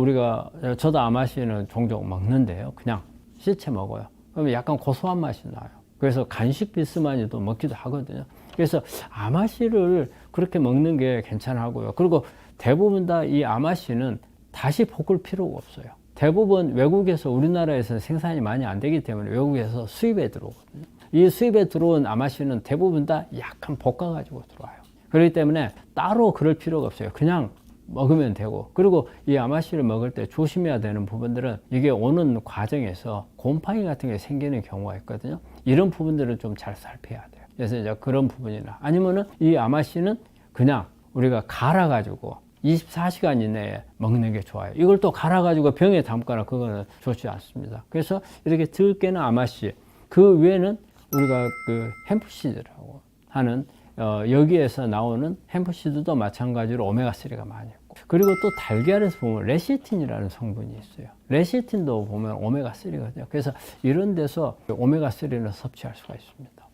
저도 아마씨는 종종 먹는데요. 그냥 실체 먹어요. 그러면 약간 고소한 맛이 나요. 그래서 간식 비스무리도 먹기도 하거든요. 그래서 아마씨를 그렇게 먹는 게 괜찮하고요. 그리고 대부분 다 이 아마씨는 다시 볶을 필요가 없어요. 대부분 외국에서 우리나라에서 생산이 많이 안 되기 때문에 외국에서 수입에 들어오거든요. 이 수입에 들어온 아마씨는 대부분 다 약간 볶아가지고 들어와요. 그렇기 때문에 따로 그럴 필요가 없어요. 그냥 먹으면 되고, 그리고 이 아마씨를 먹을 때 조심해야 되는 부분들은 이게 오는 과정에서 곰팡이 같은 게 생기는 경우가 있거든요. 이런 부분들은 좀 잘 살펴야 돼요. 그래서 이제 그런 부분이나, 아니면은 이 아마씨는 그냥 우리가 갈아가지고 24시간 이내에 먹는 게 좋아요. 이걸 또 갈아가지고 병에 담거나 그거는 좋지 않습니다. 그래서 이렇게 들깨는 아마씨, 그 외에는 우리가 그 햄프시드라고 하는 여기에서 나오는 햄프시드도 마찬가지로 오메가3가 많이 있고, 그리고 또 달걀에서 보면 레시틴이라는 성분이 있어요. 레시틴도 보면 오메가3거든요. 그래서 이런 데서 오메가3를 섭취할 수가 있습니다.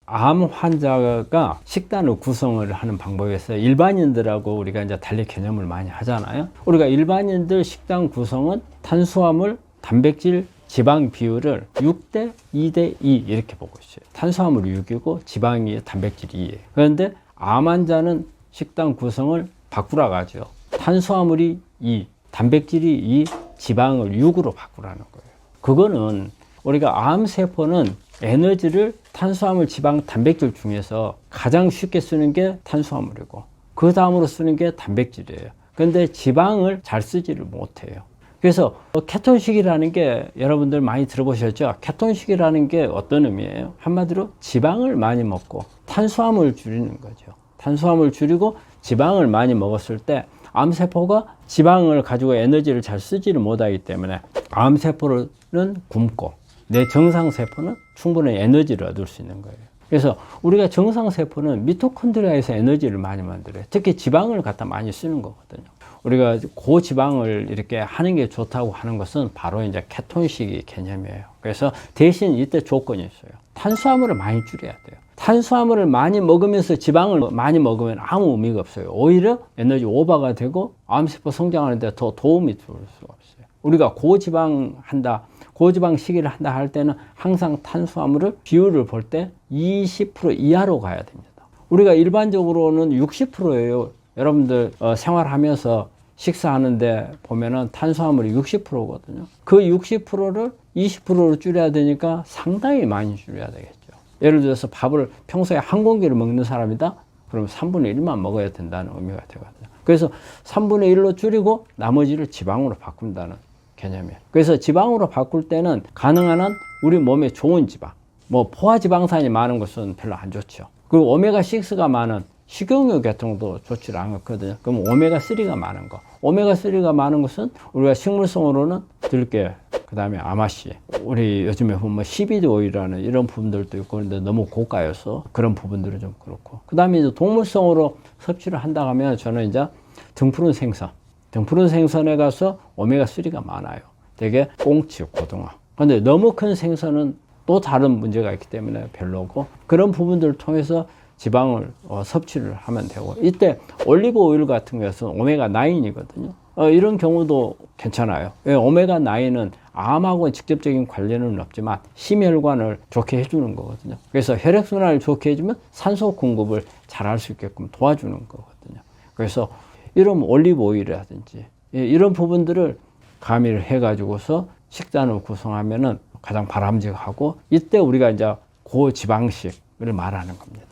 암 환자가 식단을 구성을 하는 방법에서 일반인들하고 우리가 이제 달리 개념을 많이 하잖아요. 우리가 일반인들 식단 구성은 탄수화물, 단백질, 지방 비율을 6대 2대 2 이렇게 보고 있어요. 탄수화물이 6이고 지방이 단백질이 2예요. 그런데 암 환자는 식단 구성을 바꾸라 가죠. 탄수화물이 2, 단백질이 2, 지방을 6으로 바꾸라는 거예요. 그거는 우리가 암세포는 에너지를 탄수화물, 지방, 단백질 중에서 가장 쉽게 쓰는 게 탄수화물이고 그 다음으로 쓰는 게 단백질이에요. 그런데 지방을 잘 쓰지를 못해요. 그래서 케톤식이라는 게 여러분들 많이 들어보셨죠? 케톤식이라는 게 어떤 의미예요? 한마디로 지방을 많이 먹고 탄수화물을 줄이는 거죠. 탄수화물을 줄이고 지방을 많이 먹었을 때 암세포가 지방을 가지고 에너지를 잘 쓰지를 못하기 때문에 암세포는 굶고 내 정상세포는 충분히 에너지를 얻을 수 있는 거예요. 그래서 우리가 정상세포는 미토콘드리아에서 에너지를 많이 만들어요. 특히 지방을 갖다 많이 쓰는 거거든요. 우리가 고지방을 이렇게 하는 게 좋다고 하는 것은 바로 이제 케톤식의 개념이에요. 그래서 대신 이때 조건이 있어요. 탄수화물을 많이 줄여야 돼요. 탄수화물을 많이 먹으면서 지방을 많이 먹으면 아무 의미가 없어요. 오히려 에너지 오버가 되고 암세포 성장하는 데 더 도움이 줄 수가 없어요. 우리가 고지방 시기를 한다 할 때는 항상 탄수화물을 비율을 볼 때 20% 이하로 가야 됩니다. 우리가 일반적으로는 60%예요. 여러분들 생활하면서 식사하는데 보면은 탄수화물이 60%거든요. 그 60%를 20%로 줄여야 되니까 상당히 많이 줄여야 되겠죠. 예를 들어서 밥을 평소에 한 공기를 먹는 사람이다? 그럼 3분의 1만 먹어야 된다는 의미가 되거든요. 그래서 3분의 1로 줄이고 나머지를 지방으로 바꾼다는 개념이에요. 그래서 지방으로 바꿀 때는 가능한 한 우리 몸에 좋은 지방, 뭐 포화지방산이 많은 것은 별로 안 좋죠. 그리고 오메가6가 많은 식용유 계통도 좋지 않거든요. 그럼 오메가3가 많은 거. 오메가3가 많은 것은 우리가 식물성으로는 들깨, 그 다음에 아마씨, 우리 요즘에 보면 CBD 오일이라는 이런 부분들도 있고, 그런데 너무 고가여서 그런 부분들은 좀 그렇고. 그 다음에 이제 동물성으로 섭취를 한다 하면 저는 이제 등푸른 생선, 등 푸른 생선에 가서 오메가3가 많아요. 되게 꽁치, 고등어. 근데 너무 큰 생선은 또 다른 문제가 있기 때문에 별로고, 그런 부분들을 통해서 지방을 섭취를 하면 되고, 이때 올리브 오일 같은 것은 오메가9이거든요. 이런 경우도 괜찮아요. 오메가9은 암하고는 직접적인 관련은 없지만 심혈관을 좋게 해주는 거거든요. 그래서 혈액순환을 좋게 해주면 산소 공급을 잘 할 수 있게끔 도와주는 거거든요. 그래서 이런 올리브 오일이라든지 이런 부분들을 가미를 해가지고서 식단을 구성하면은 가장 바람직하고, 이때 우리가 이제 고지방식을 말하는 겁니다.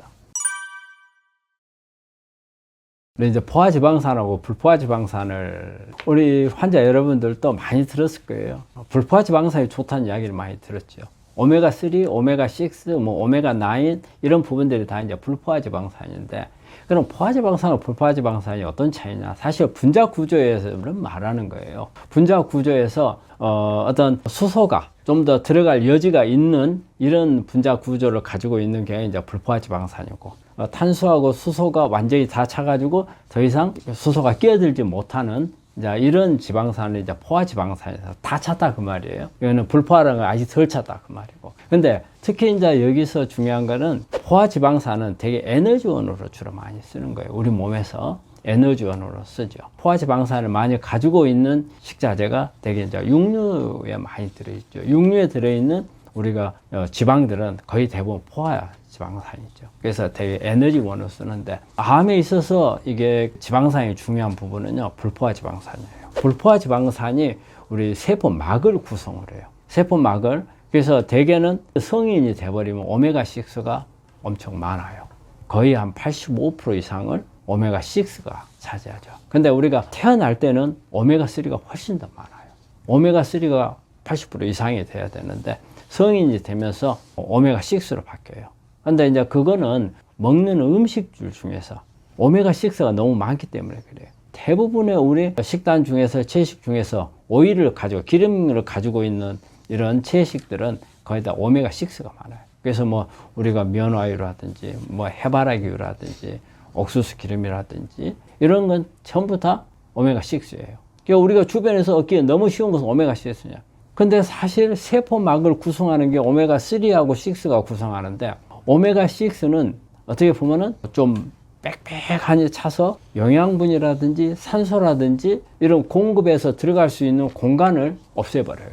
이제 포화지방산하고 불포화지방산을 우리 환자 여러분들도 많이 들었을 거예요. 불포화지방산이 좋다는 이야기를 많이 들었죠. 오메가3, 오메가6, 오메가9 이런 부분들이 다 이제 불포화지방산인데, 그럼 포화지방산과 불포화지방산이 어떤 차이냐? 사실 분자 구조에서는 말하는 거예요. 분자 구조에서 어떤 수소가 좀 더 들어갈 여지가 있는 이런 분자 구조를 가지고 있는 게 이제 불포화지방산이고, 탄수하고 수소가 완전히 다 차가지고 더 이상 수소가 끼어들지 못하는 이제 이런 지방산을 이제 포화지방산에서 다 찼다 그 말이에요. 이거는 불포화라는 건 아직 덜 찼다 그 말이고. 근데 특히 이제 여기서 중요한 거는 포화지방산은 되게 에너지원으로 주로 많이 쓰는 거예요. 우리 몸에서 에너지원으로 쓰죠. 포화지방산을 많이 가지고 있는 식자재가 되게 이제 육류에 많이 들어있죠. 육류에 들어있는 우리가 지방들은 거의 대부분 포화지방산이죠. 그래서 되게 에너지원으로 쓰는데, 암에 있어서 이게 지방산이 중요한 부분은요, 불포화지방산이에요. 불포화지방산이 우리 세포막을 구성을 해요. 세포막을. 그래서 대개는 성인이 돼버리면 오메가6가 엄청 많아요. 거의 한 85% 이상을 오메가6가 차지하죠. 근데 우리가 태어날 때는 오메가3가 훨씬 더 많아요. 오메가3가 80% 이상이 돼야 되는데 성인이 되면서 오메가6로 바뀌어요. 근데 이제 그거는 먹는 음식들 중에서 오메가6가 너무 많기 때문에 그래요. 대부분의 우리 식단 중에서, 채식 중에서 오일을 가지고, 기름을 가지고 있는 이런 채식들은 거의 다 오메가6가 많아요. 그래서 우리가 면화유라든지 해바라기유라든지 옥수수 기름이라든지 이런 건 전부 다 오메가6예요. 그러니까 우리가 주변에서 얻기에 너무 쉬운 것은 오메가6냐. 근데 사실 세포막을 구성하는 게 오메가3하고 6가 구성하는데, 오메가6는 어떻게 보면은 좀 빽빽하니 차서 영양분이라든지 산소라든지 이런 공급에서 들어갈 수 있는 공간을 없애버려요.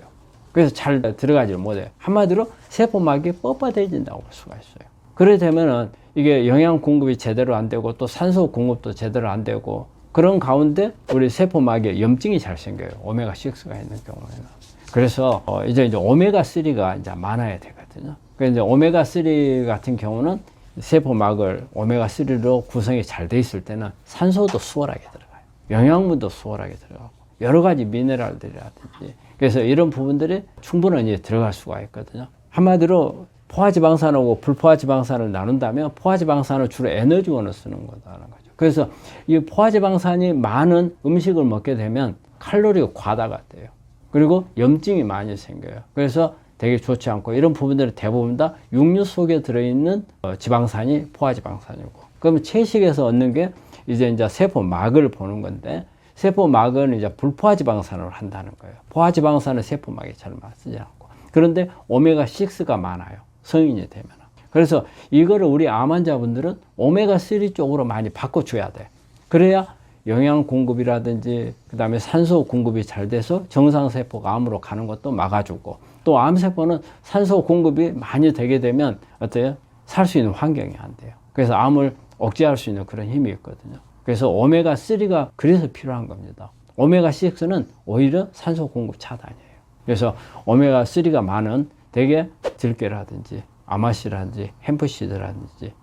그래서 잘 들어가지 못해요. 한마디로 세포막이 뻣뻣해진다고 볼 수가 있어요. 그래 되면은 이게 영양 공급이 제대로 안 되고 또 산소 공급도 제대로 안 되고, 그런 가운데 우리 세포막에 염증이 잘 생겨요. 오메가6가 있는 경우에는. 그래서 이제 오메가3가 이제 많아야 되거든요. 그래서 이제 오메가3 같은 경우는 세포막을 오메가3로 구성이 잘 돼 있을 때는 산소도 수월하게 들어가요. 영양분도 수월하게 들어가고, 여러 가지 미네랄들이라든지. 그래서 이런 부분들이 충분히 들어갈 수가 있거든요. 한마디로 포화지방산하고 불포화지방산을 나눈다면 포화지방산은 주로 에너지원을 쓰는 거다라는 거죠. 그래서 이 포화지방산이 많은 음식을 먹게 되면 칼로리가 과다가 돼요. 그리고 염증이 많이 생겨요. 그래서 되게 좋지 않고, 이런 부분들은 대부분 다 육류 속에 들어있는 지방산이 포화지방산이고, 그러면 채식에서 얻는 게 이제 세포막을 보는 건데, 세포막은 이제 불포화지방산으로 한다는 거예요. 포화지방산은 세포막이 잘 쓰지 않고. 그런데 오메가6가 많아요. 성인이 되면. 그래서 이거를 우리 암 환자분들은 오메가3 쪽으로 많이 바꿔줘야 돼. 그래야 영양 공급이라든지 그 다음에 산소 공급이 잘 돼서 정상세포가 암으로 가는 것도 막아주고, 또 암세포는 산소 공급이 많이 되게 되면 어때요? 살 수 있는 환경이 안 돼요. 그래서 암을 억제할 수 있는 그런 힘이 있거든요. 그래서 오메가3가 그래서 필요한 겁니다. 오메가6는 오히려 산소 공급 차단이에요. 그래서 오메가3가 많은 대개 들깨라든지 아마씨라든지 햄프시드라든지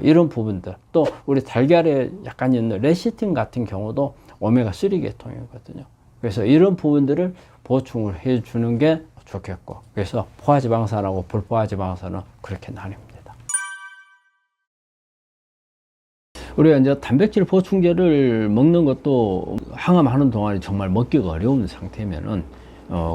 이런 부분들, 또 우리 달걀에 약간 있는 레시틴 같은 경우도 오메가3 계통이거든요. 그래서 이런 부분들을 보충을 해주는 게 좋겠고, 그래서 포화지방산하고 불포화지방산은 그렇게 나뉩니다. 우리가 이제 단백질 보충제를 먹는 것도 항암하는 동안에 정말 먹기가 어려운 상태면은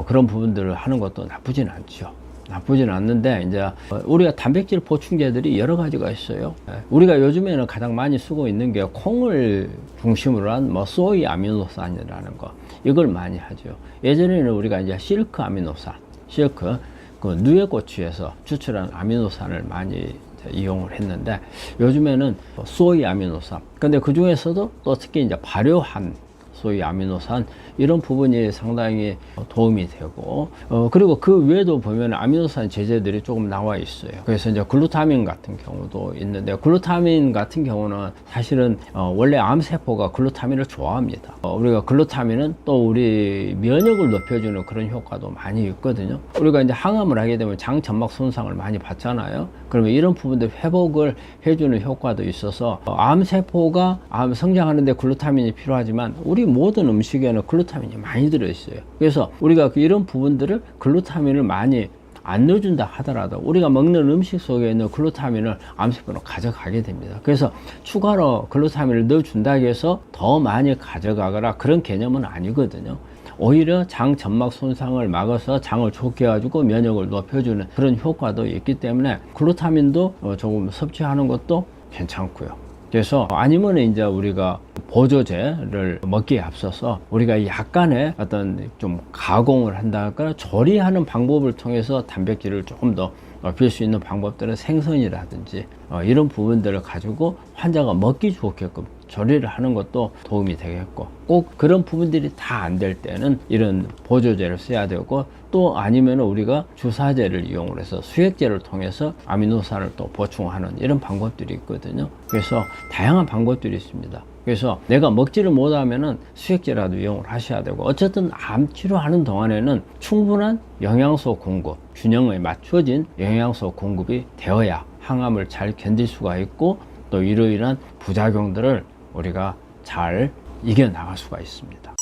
그런 부분들을 하는 것도 나쁘진 않죠. 나쁘진 않는데 이제 우리가 단백질 보충제들이 여러 가지가 있어요. 우리가 요즘에는 가장 많이 쓰고 있는 게 콩을 중심으로 한 뭐 소이 아미노산이라는 거 이걸 많이 하죠. 예전에는 우리가 이제 실크 아미노산, 실크 그 누에고추에서 추출한 아미노산을 많이 이용을 했는데 요즘에는 소이 아미노산. 근데 그 중에서도 또 특히 이제 발효한 소위 아미노산 이런 부분이 상당히 도움이 되고 그리고 그 외에도 보면 아미노산 제제들이 조금 나와 있어요. 그래서 이제 글루타민 같은 경우도 있는데 글루타민 같은 경우는 사실은 원래 암세포가 글루타민을 좋아합니다. 우리가 글루타민은 또 우리 면역을 높여주는 그런 효과도 많이 있거든요. 우리가 이제 항암을 하게 되면 장 점막 손상을 많이 받잖아요. 그러면 이런 부분들 회복을 해주는 효과도 있어서 암세포가 암 성장하는데 글루타민이 필요하지만 우리 모든 음식에는 글루타민이 많이 들어있어요. 그래서 우리가 이런 부분들을 글루타민을 많이 안 넣어준다 하더라도 우리가 먹는 음식 속에 있는 글루타민을 암세포로 가져가게 됩니다. 그래서 추가로 글루타민을 넣어준다고 해서 더 많이 가져가거나 그런 개념은 아니거든요. 오히려 장 점막 손상을 막아서 장을 좋게 해가지고 면역을 높여주는 그런 효과도 있기 때문에 글루타민도 조금 섭취하는 것도 괜찮고요. 그래서 아니면 이제 우리가 보조제를 먹기에 앞서서 우리가 약간의 어떤 좀 가공을 한다거나 조리하는 방법을 통해서 단백질을 조금 더 높일 수 있는 방법들은 생선이라든지 이런 부분들을 가지고 환자가 먹기 좋게끔 조리를 하는 것도 도움이 되겠고 꼭 그런 부분들이 다 안 될 때는 이런 보조제를 써야 되고 또 아니면 우리가 주사제를 이용을 해서 수액제를 통해서 아미노산을 또 보충하는 이런 방법들이 있거든요. 그래서 다양한 방법들이 있습니다. 그래서 내가 먹지를 못하면은 수액제라도 이용을 하셔야 되고 어쨌든 암 치료하는 동안에는 충분한 영양소 공급, 균형에 맞춰진 영양소 공급이 되어야 항암을 잘 견딜 수가 있고 또 이로 인한 부작용들을 우리가 잘 이겨나갈 수가 있습니다.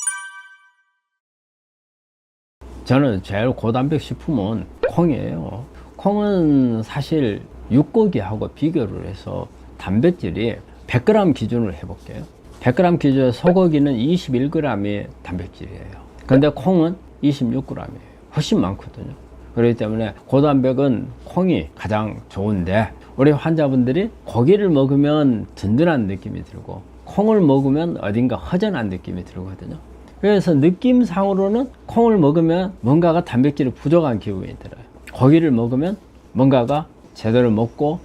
저는 제일 고단백 식품은 콩이에요. 콩은 사실 육고기하고 비교를 해서 단백질이 100g 기준으로 해볼게요. 100g 기준 소고기는 21g의 단백질이에요. 근데 콩은 26g이에요. 훨씬 많거든요. 그렇기 때문에 고단백은 콩이 가장 좋은데 우리 환자분들이 고기를 먹으면 든든한 느낌이 들고 콩을 먹으면 어딘가 허전한 느낌이 들거든요. 그래서 느낌상으로는 콩을 먹으면 뭔가가 단백질이 부족한 기분이 들어요. 고기를 먹으면 뭔가가 제대로 먹고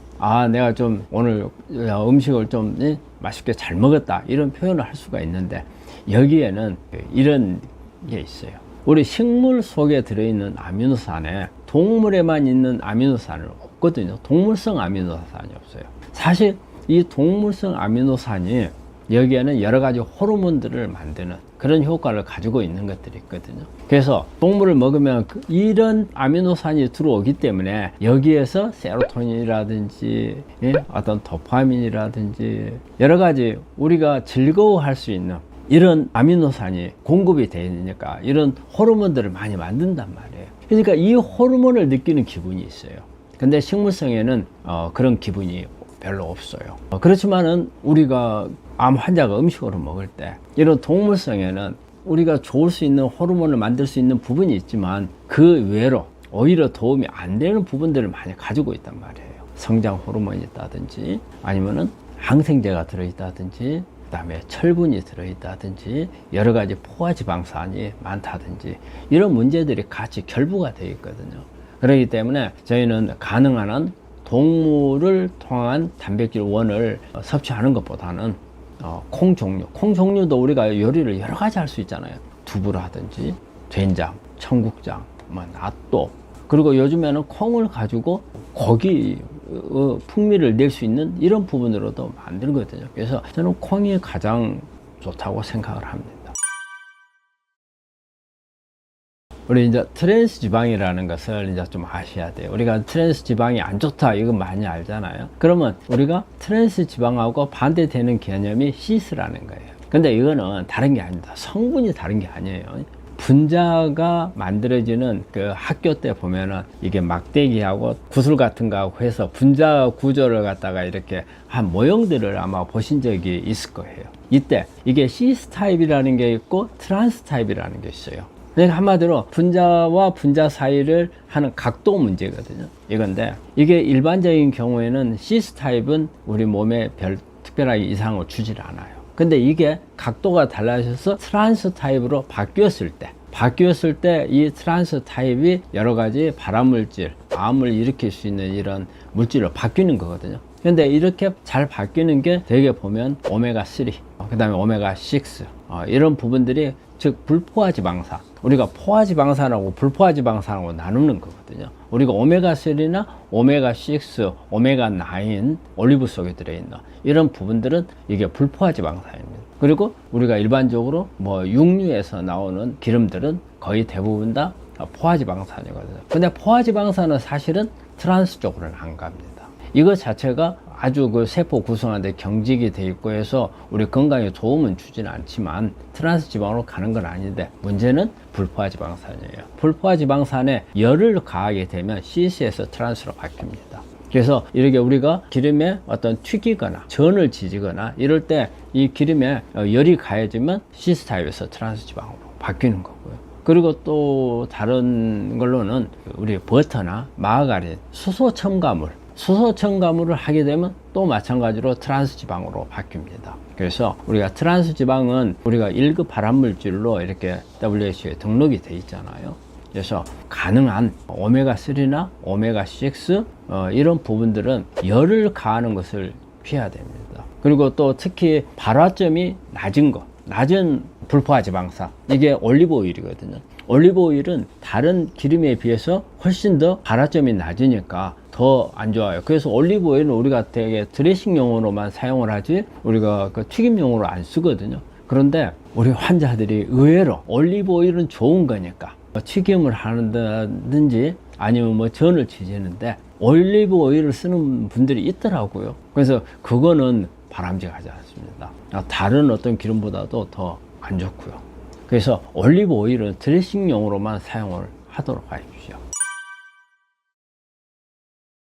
내가 좀 오늘 음식을 좀 맛있게 잘 먹었다 이런 표현을 할 수가 있는데 여기에는 이런 게 있어요. 우리 식물 속에 들어있는 아미노산에 동물에만 있는 아미노산은 없거든요. 동물성 아미노산이 없어요. 사실 이 동물성 아미노산이 여기에는 여러 가지 호르몬들을 만드는 그런 효과를 가지고 있는 것들이 있거든요. 그래서 동물을 먹으면 이런 아미노산이 들어오기 때문에 여기에서 세로토닌이라든지 어떤 도파민이라든지 여러 가지 우리가 즐거워할 수 있는 이런 아미노산이 공급이 되니까 이런 호르몬들을 많이 만든단 말이에요. 그러니까 이 호르몬을 느끼는 기분이 있어요. 근데 식물성에는 그런 기분이 별로 없어요. 그렇지만은 우리가 암 환자가 음식으로 먹을 때 이런 동물성에는 우리가 좋을 수 있는 호르몬을 만들 수 있는 부분이 있지만 그 외로 오히려 도움이 안 되는 부분들을 많이 가지고 있단 말이에요. 성장 호르몬이 있다든지 아니면은 항생제가 들어있다든지 그다음에 철분이 들어있다든지 여러 가지 포화지방산이 많다든지 이런 문제들이 같이 결부가 되어 있거든요. 그렇기 때문에 저희는 가능한 한 동물을 통한 단백질 원을 섭취하는 것보다는 콩 종류도 우리가 요리를 여러 가지 할 수 있잖아요. 두부라든지 된장, 청국장, 낫또 그리고 요즘에는 콩을 가지고 고기 풍미를 낼 수 있는 이런 부분으로도 만들거든요. 그래서 저는 콩이 가장 좋다고 생각을 합니다. 우리 이제 트랜스 지방이라는 것을 이제 좀 아셔야 돼요. 우리가 트랜스 지방이 안 좋다 이건 많이 알잖아요. 그러면 우리가 트랜스 지방하고 반대되는 개념이 시스라는 거예요. 근데 이거는 다른 게 아닙니다. 성분이 다른 게 아니에요. 분자가 만들어지는 그 학교 때 보면은 이게 막대기하고 구슬 같은 거하고 해서 분자 구조를 갖다가 이렇게 한 모형들을 아마 보신 적이 있을 거예요. 이때 이게 시스 타입이라는 게 있고 트랜스 타입이라는 게 있어요. 그러니까 한마디로 분자와 분자 사이를 하는 각도 문제거든요. 이건데 이게 일반적인 경우에는 시스 타입은 우리 몸에 별 특별하게 이상을 주질 않아요. 근데 이게 각도가 달라져서 트랜스 타입으로 바뀌었을 때 이 트랜스 타입이 여러 가지 발암물질, 암을 일으킬 수 있는 이런 물질로 바뀌는 거거든요. 근데 이렇게 잘 바뀌는 게 대개 보면 오메가3, 그 다음에 오메가6 이런 부분들이, 즉 불포화지방산, 우리가 포화지방산하고 불포화지방산하고 나누는 거거든요. 우리가 오메가3나 오메가6, 오메가9 올리브 속에 들어있는 이런 부분들은 이게 불포화지방산입니다. 그리고 우리가 일반적으로 뭐 육류에서 나오는 기름들은 거의 대부분 다 포화지방산이거든요. 근데 포화지방산은 사실은 트랜스 쪽으로는 안 갑니다. 이것 자체가 아주 그 세포 구성하는데 경직이 돼 있고 해서 우리 건강에 도움은 주지는 않지만 트랜스 지방으로 가는 건 아닌데, 문제는 불포화지방산이에요. 불포화지방산에 열을 가하게 되면 시스에서 트랜스로 바뀝니다. 그래서 이렇게 우리가 기름에 어떤 튀기거나 전을 지지거나 이럴 때 이 기름에 열이 가해지면 시스 타입에서 트랜스 지방으로 바뀌는 거고요. 그리고 또 다른 걸로는 우리 버터나 마가린, 수소 첨가물을 하게 되면 또 마찬가지로 트랜스 지방으로 바뀝니다. 그래서 우리가 트랜스 지방은 우리가 1급 발암물질로 이렇게 WHO에 등록이 돼 있잖아요. 그래서 가능한 오메가3나 오메가6 이런 부분들은 열을 가하는 것을 피해야 됩니다. 그리고 또 특히 발화점이 낮은 불포화지방산, 이게 올리브 오일이거든요. 올리브 오일은 다른 기름에 비해서 훨씬 더 발화점이 낮으니까 더 안 좋아요. 그래서 올리브 오일은 우리가 되게 드레싱용으로만 사용을 하지 우리가 그 튀김용으로 안 쓰거든요. 그런데 우리 환자들이 의외로 올리브 오일은 좋은 거니까 튀김을 하는다든지 아니면 뭐 전을 지지는데 올리브 오일을 쓰는 분들이 있더라고요. 그래서 그거는 바람직하지 않습니다. 다른 어떤 기름보다도 더 안 좋고요. 그래서 올리브 오일은 드레싱용으로만 사용을 하도록 하십시오.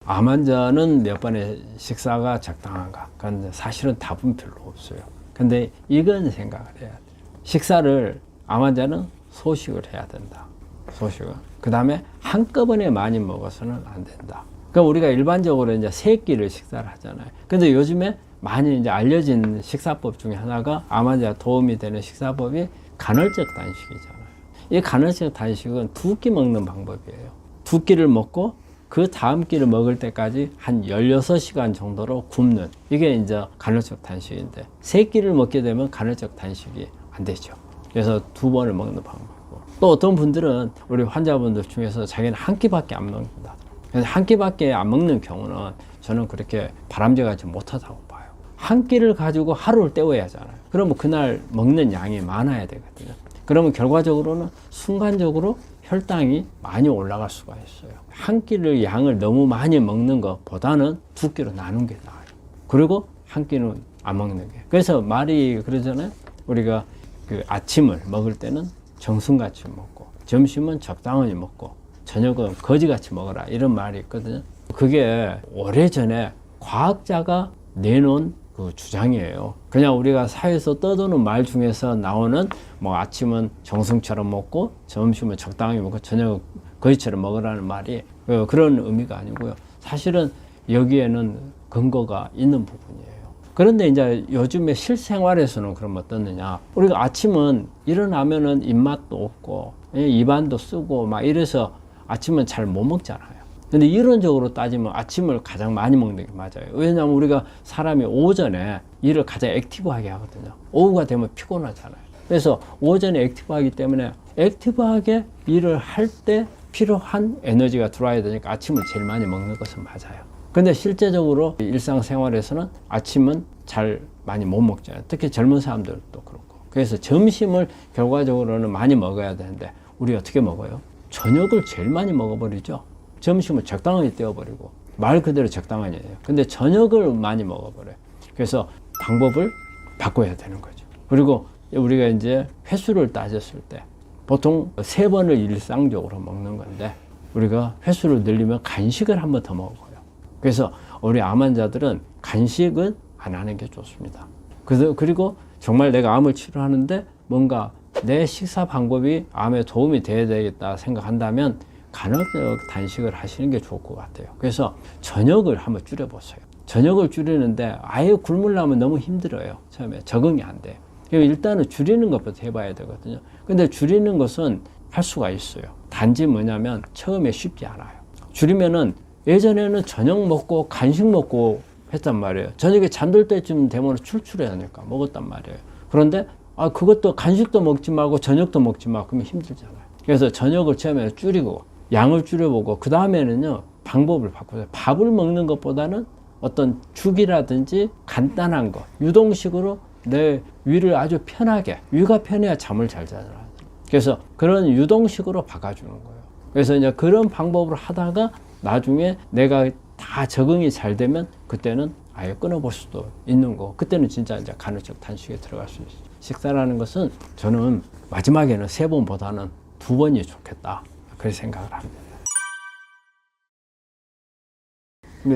암 환자는 몇 번의 식사가 적당한가? 그런데 사실은 답은 별로 없어요. 근데 이건 생각을 해야 돼요. 식사를 암 환자는 소식을 해야 된다. 소식을. 그 다음에 한꺼번에 많이 먹어서는 안 된다. 그러니까 우리가 일반적으로 이제 세 끼를 식사를 하잖아요. 근데 요즘에 많이 이제 알려진 식사법 중에 하나가 암 환자에 도움이 되는 식사법이 간헐적 단식이잖아요. 이 간헐적 단식은 2끼 먹는 방법이에요. 2끼를 먹고 그 다음 끼를 먹을 때까지 한 16시간 정도로 굶는, 이게 이제 간헐적 단식인데 3끼를 먹게 되면 간헐적 단식이 안 되죠. 그래서 2번을 먹는 방법이고, 또 어떤 분들은 우리 환자분들 중에서 자기는 한 끼밖에 안 먹는다. 그래서 한 끼밖에 안 먹는 경우는 저는 그렇게 바람직하지 못하다고 봐요. 한 끼를 가지고 하루를 때워야 하잖아요. 그러면 그날 먹는 양이 많아야 되거든요. 그러면 결과적으로는 순간적으로 혈당이 많이 올라갈 수가 있어요. 한 끼를 양을 너무 많이 먹는 것보다는 2끼로 나눈 게 나아요. 그리고 한 끼는 안 먹는 게. 그래서 말이 그러잖아요. 우리가 그 아침을 먹을 때는 정승같이 먹고, 점심은 적당히 먹고, 저녁은 거지같이 먹어라, 이런 말이 있거든요. 그게 오래전에 과학자가 내놓은 그 주장이에요. 그냥 우리가 사회에서 떠도는 말 중에서 나오는 뭐 아침은 정승처럼 먹고 점심은 적당히 먹고 저녁은 거지처럼 먹으라는 말이 그런 의미가 아니고요. 사실은 여기에는 근거가 있는 부분이에요. 그런데 이제 요즘에 실생활에서는 그럼 어떻느냐. 우리가 아침은 일어나면은 입맛도 없고 입안도 쓰고 막 이래서 아침은 잘 못 먹잖아요. 근데 이론적으로 따지면 아침을 가장 많이 먹는 게 맞아요. 왜냐하면 우리가 사람이 오전에 일을 가장 액티브하게 하거든요. 오후가 되면 피곤하잖아요. 그래서 오전에 액티브하기 때문에 액티브하게 일을 할 때 필요한 에너지가 들어와야 되니까 아침을 제일 많이 먹는 것은 맞아요. 근데 실제적으로 일상생활에서는 아침은 잘 많이 못 먹잖아요. 특히 젊은 사람들도 그렇고. 그래서 점심을 결과적으로는 많이 먹어야 되는데 우리 어떻게 먹어요? 저녁을 제일 많이 먹어버리죠. 점심을 적당하게 떼어버리고, 말 그대로 적당하게 해요. 근데 저녁을 많이 먹어버려요. 그래서 방법을 바꿔야 되는 거죠. 그리고 우리가 이제 횟수를 따졌을 때 보통 3번을 일상적으로 먹는 건데 우리가 횟수를 늘리면 간식을 한 번 더 먹어요. 그래서 우리 암 환자들은 간식은 안 하는 게 좋습니다. 그리고 정말 내가 암을 치료하는데 뭔가 내 식사 방법이 암에 도움이 돼야 되겠다 생각한다면 간헐적 단식을 하시는 게 좋을 것 같아요. 그래서 저녁을 한번 줄여보세요. 저녁을 줄이는데 아예 굶으려면 너무 힘들어요. 처음에 적응이 안 돼요. 일단은 줄이는 것부터 해봐야 되거든요. 근데 줄이는 것은 할 수가 있어요. 단지 뭐냐면 처음에 쉽지 않아요. 줄이면은 예전에는 저녁 먹고 간식 먹고 했단 말이에요. 저녁에 잠들 때쯤 되면 출출해야 하니까 먹었단 말이에요. 그런데 그것도 간식도 먹지 말고 저녁도 먹지 마. 그러면 힘들잖아요. 그래서 저녁을 처음에 줄이고 양을 줄여보고 그 다음에는요 방법을 바꾸세요. 밥을 먹는 것보다는 어떤 죽이라든지 간단한 거 유동식으로 내 위를 아주 편하게 위가 편해야 잠을 잘 자잖아요. 그래서 그런 유동식으로 바꿔주는 거예요. 그래서 이제 그런 방법으로 하다가 나중에 내가 다 적응이 잘 되면 그때는 아예 끊어볼 수도 있는 거. 그때는 진짜 이제 간헐적 단식에 들어갈 수 있어요. 식사라는 것은 저는 마지막에는 3번보다는 2번이 좋겠다. 그렇게 생각을 합니다.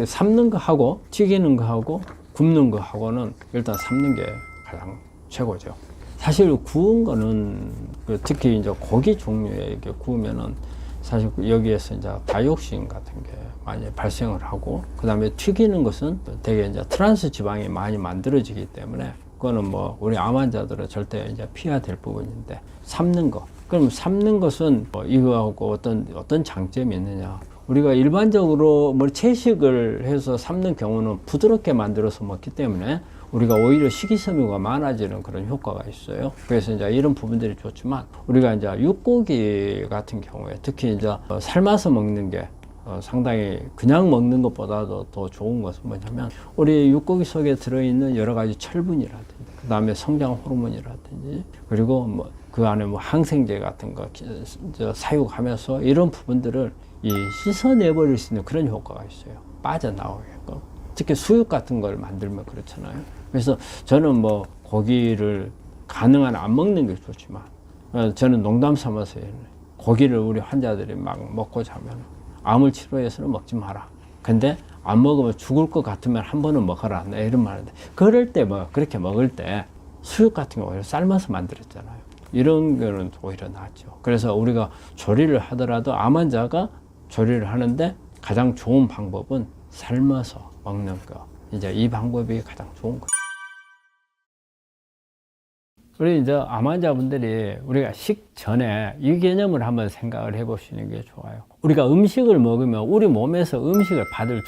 삶는 거 하고 튀기는 거 하고 굽는 거 하고는 일단 삶는 게 가장 최고죠. 사실 구운 거는 특히 이제 고기 종류에 이렇게 구우면은 사실 여기에서 이제 다이옥신 같은 게 많이 발생을 하고, 그 다음에 튀기는 것은 되게 이제 트랜스 지방이 많이 만들어지기 때문에 그거는 뭐 우리 암 환자들은 절대 이제 피해야 될 부분인데, 삶는 거. 그럼 삶는 것은 뭐 이거하고 어떤 장점이 있느냐? 우리가 일반적으로 뭐 채식을 해서 삶는 경우는 부드럽게 만들어서 먹기 때문에 우리가 오히려 식이섬유가 많아지는 그런 효과가 있어요. 그래서 이제 이런 부분들이 좋지만, 우리가 이제 육고기 같은 경우에 특히 이제 삶아서 먹는 게 상당히 그냥 먹는 것보다도 더 좋은 것은 뭐냐면, 우리 육고기 속에 들어있는 여러 가지 철분이라든지, 그 다음에 성장 호르몬이라든지, 그리고 뭐 그 안에 뭐 항생제 같은 거 사육하면서 이런 부분들을 씻어내버릴 수 있는 그런 효과가 있어요. 빠져나오게끔. 특히 수육 같은 걸 만들면 그렇잖아요. 그래서 저는 뭐 고기를 가능한 안 먹는 게 좋지만, 저는 농담 삼아서 고기를 우리 환자들이 막 먹고 자면 암을 치료해서는 먹지 마라. 근데 안 먹으면 죽을 것 같으면 한 번은 먹어라. 나 이런 말 하는데, 그럴 때 그렇게 먹을 때 수육 같은 거 삶아서 만들었잖아요. 이런 거는 오히려 낫죠. 그래서 우리가 조리를 하더라도 암 환자가 조리를 하는데 가장 좋은 방법은 삶아서 먹는 거. 이제 이 방법이 가장 좋은 거예요. 우리 이제 암 환자분들이 우리가 식전에 이 개념을 한번 생각을 해 보시는 게 좋아요. 우리가 음식을 먹으면 우리 몸에서 음식을 받을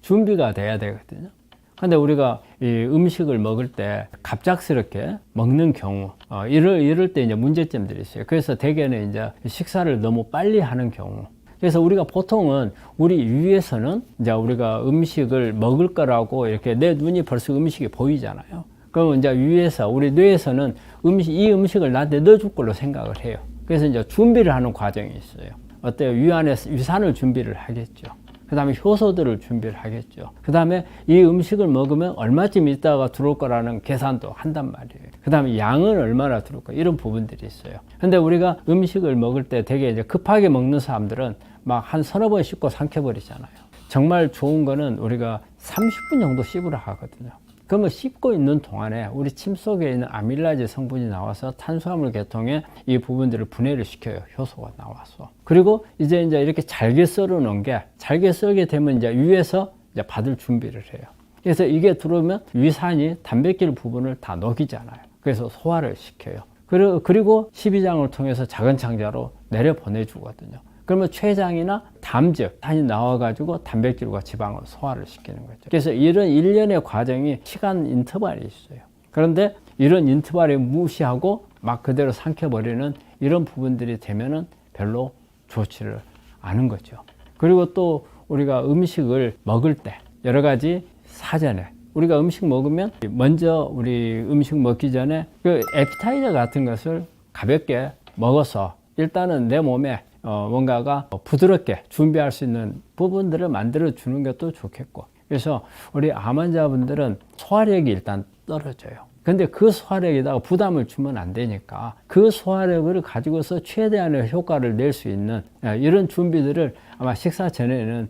준비가 돼야 되거든요. 근데 우리가 이 음식을 먹을 때 갑작스럽게 먹는 경우, 이럴 때 이제 문제점들이 있어요. 그래서 대개는 이제 식사를 너무 빨리 하는 경우. 그래서 우리가 보통은 우리 위에서는 이제 우리가 음식을 먹을 거라고 이렇게 내 눈이 벌써 음식이 보이잖아요. 그러면 이제 위에서 우리 뇌에서는 이 음식을 나한테 넣어줄 걸로 생각을 해요. 그래서 이제 준비를 하는 과정이 있어요. 어때요? 위 안에 위산을 준비를 하겠죠. 그 다음에 효소들을 준비를 하겠죠. 그 다음에 이 음식을 먹으면 얼마쯤 있다가 들어올 거라는 계산도 한단 말이에요. 그 다음에 양은 얼마나 들어올까, 이런 부분들이 있어요. 근데 우리가 음식을 먹을 때 되게 이제 급하게 먹는 사람들은 막 한 서너 번 씹고 삼켜버리잖아요. 정말 좋은 거는 우리가 30분 정도 씹으라 하거든요. 그러면 씹고 있는 동안에 우리 침 속에 있는 아밀라제 성분이 나와서 탄수화물 계통에 이 부분들을 분해를 시켜요. 효소가 나와서. 그리고 이제 이렇게 잘게 썰어 놓은 게, 잘게 썰게 되면 이제 위에서 이제 받을 준비를 해요. 그래서 이게 들어오면 위산이 단백질 부분을 다 녹이잖아요. 그래서 소화를 시켜요. 그리고 십이장을 통해서 작은 창자로 내려 보내주거든요. 그러면 췌장이나 담즙이 나와가지고 단백질과 지방을 소화를 시키는 거죠. 그래서 이런 일련의 과정이 시간 인터벌이 있어요. 그런데 이런 인터벌을 무시하고 막 그대로 삼켜버리는 이런 부분들이 되면은 별로 좋지를 않은 거죠. 그리고 또 우리가 음식을 먹을 때 여러 가지 사전에 우리가 음식 먹으면 먼저 우리 음식 먹기 전에 그 에피타이저 같은 것을 가볍게 먹어서 일단은 내 몸에 뭔가가 부드럽게 준비할 수 있는 부분들을 만들어 주는 것도 좋겠고, 그래서 우리 암 환자분들은 소화력이 일단 떨어져요. 근데 그 소화력에다가 부담을 주면 안 되니까 그 소화력을 가지고서 최대한의 효과를 낼 수 있는 이런 준비들을 아마 식사 전에는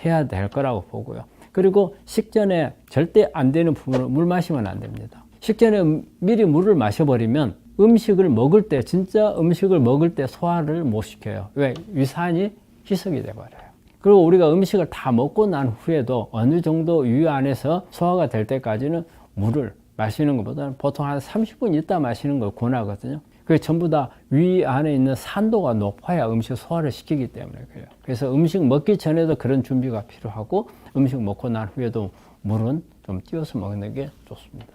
해야 될 거라고 보고요. 그리고 식전에 절대 안 되는 부분은 물 마시면 안 됩니다. 식전에 미리 물을 마셔버리면 음식을 먹을 때, 진짜 음식을 먹을 때 소화를 못 시켜요. 왜? 위산이 희석이 돼버려요. 그리고 우리가 음식을 다 먹고 난 후에도 어느 정도 위 안에서 소화가 될 때까지는 물을 마시는 것보다는 보통 한 30분 있다 마시는 걸 권하거든요. 그게 전부 다 위 안에 있는 산도가 높아야 음식 소화를 시키기 때문에 그래요. 그래서 음식 먹기 전에도 그런 준비가 필요하고 음식 먹고 난 후에도 물은 좀 띄워서 먹는 게 좋습니다.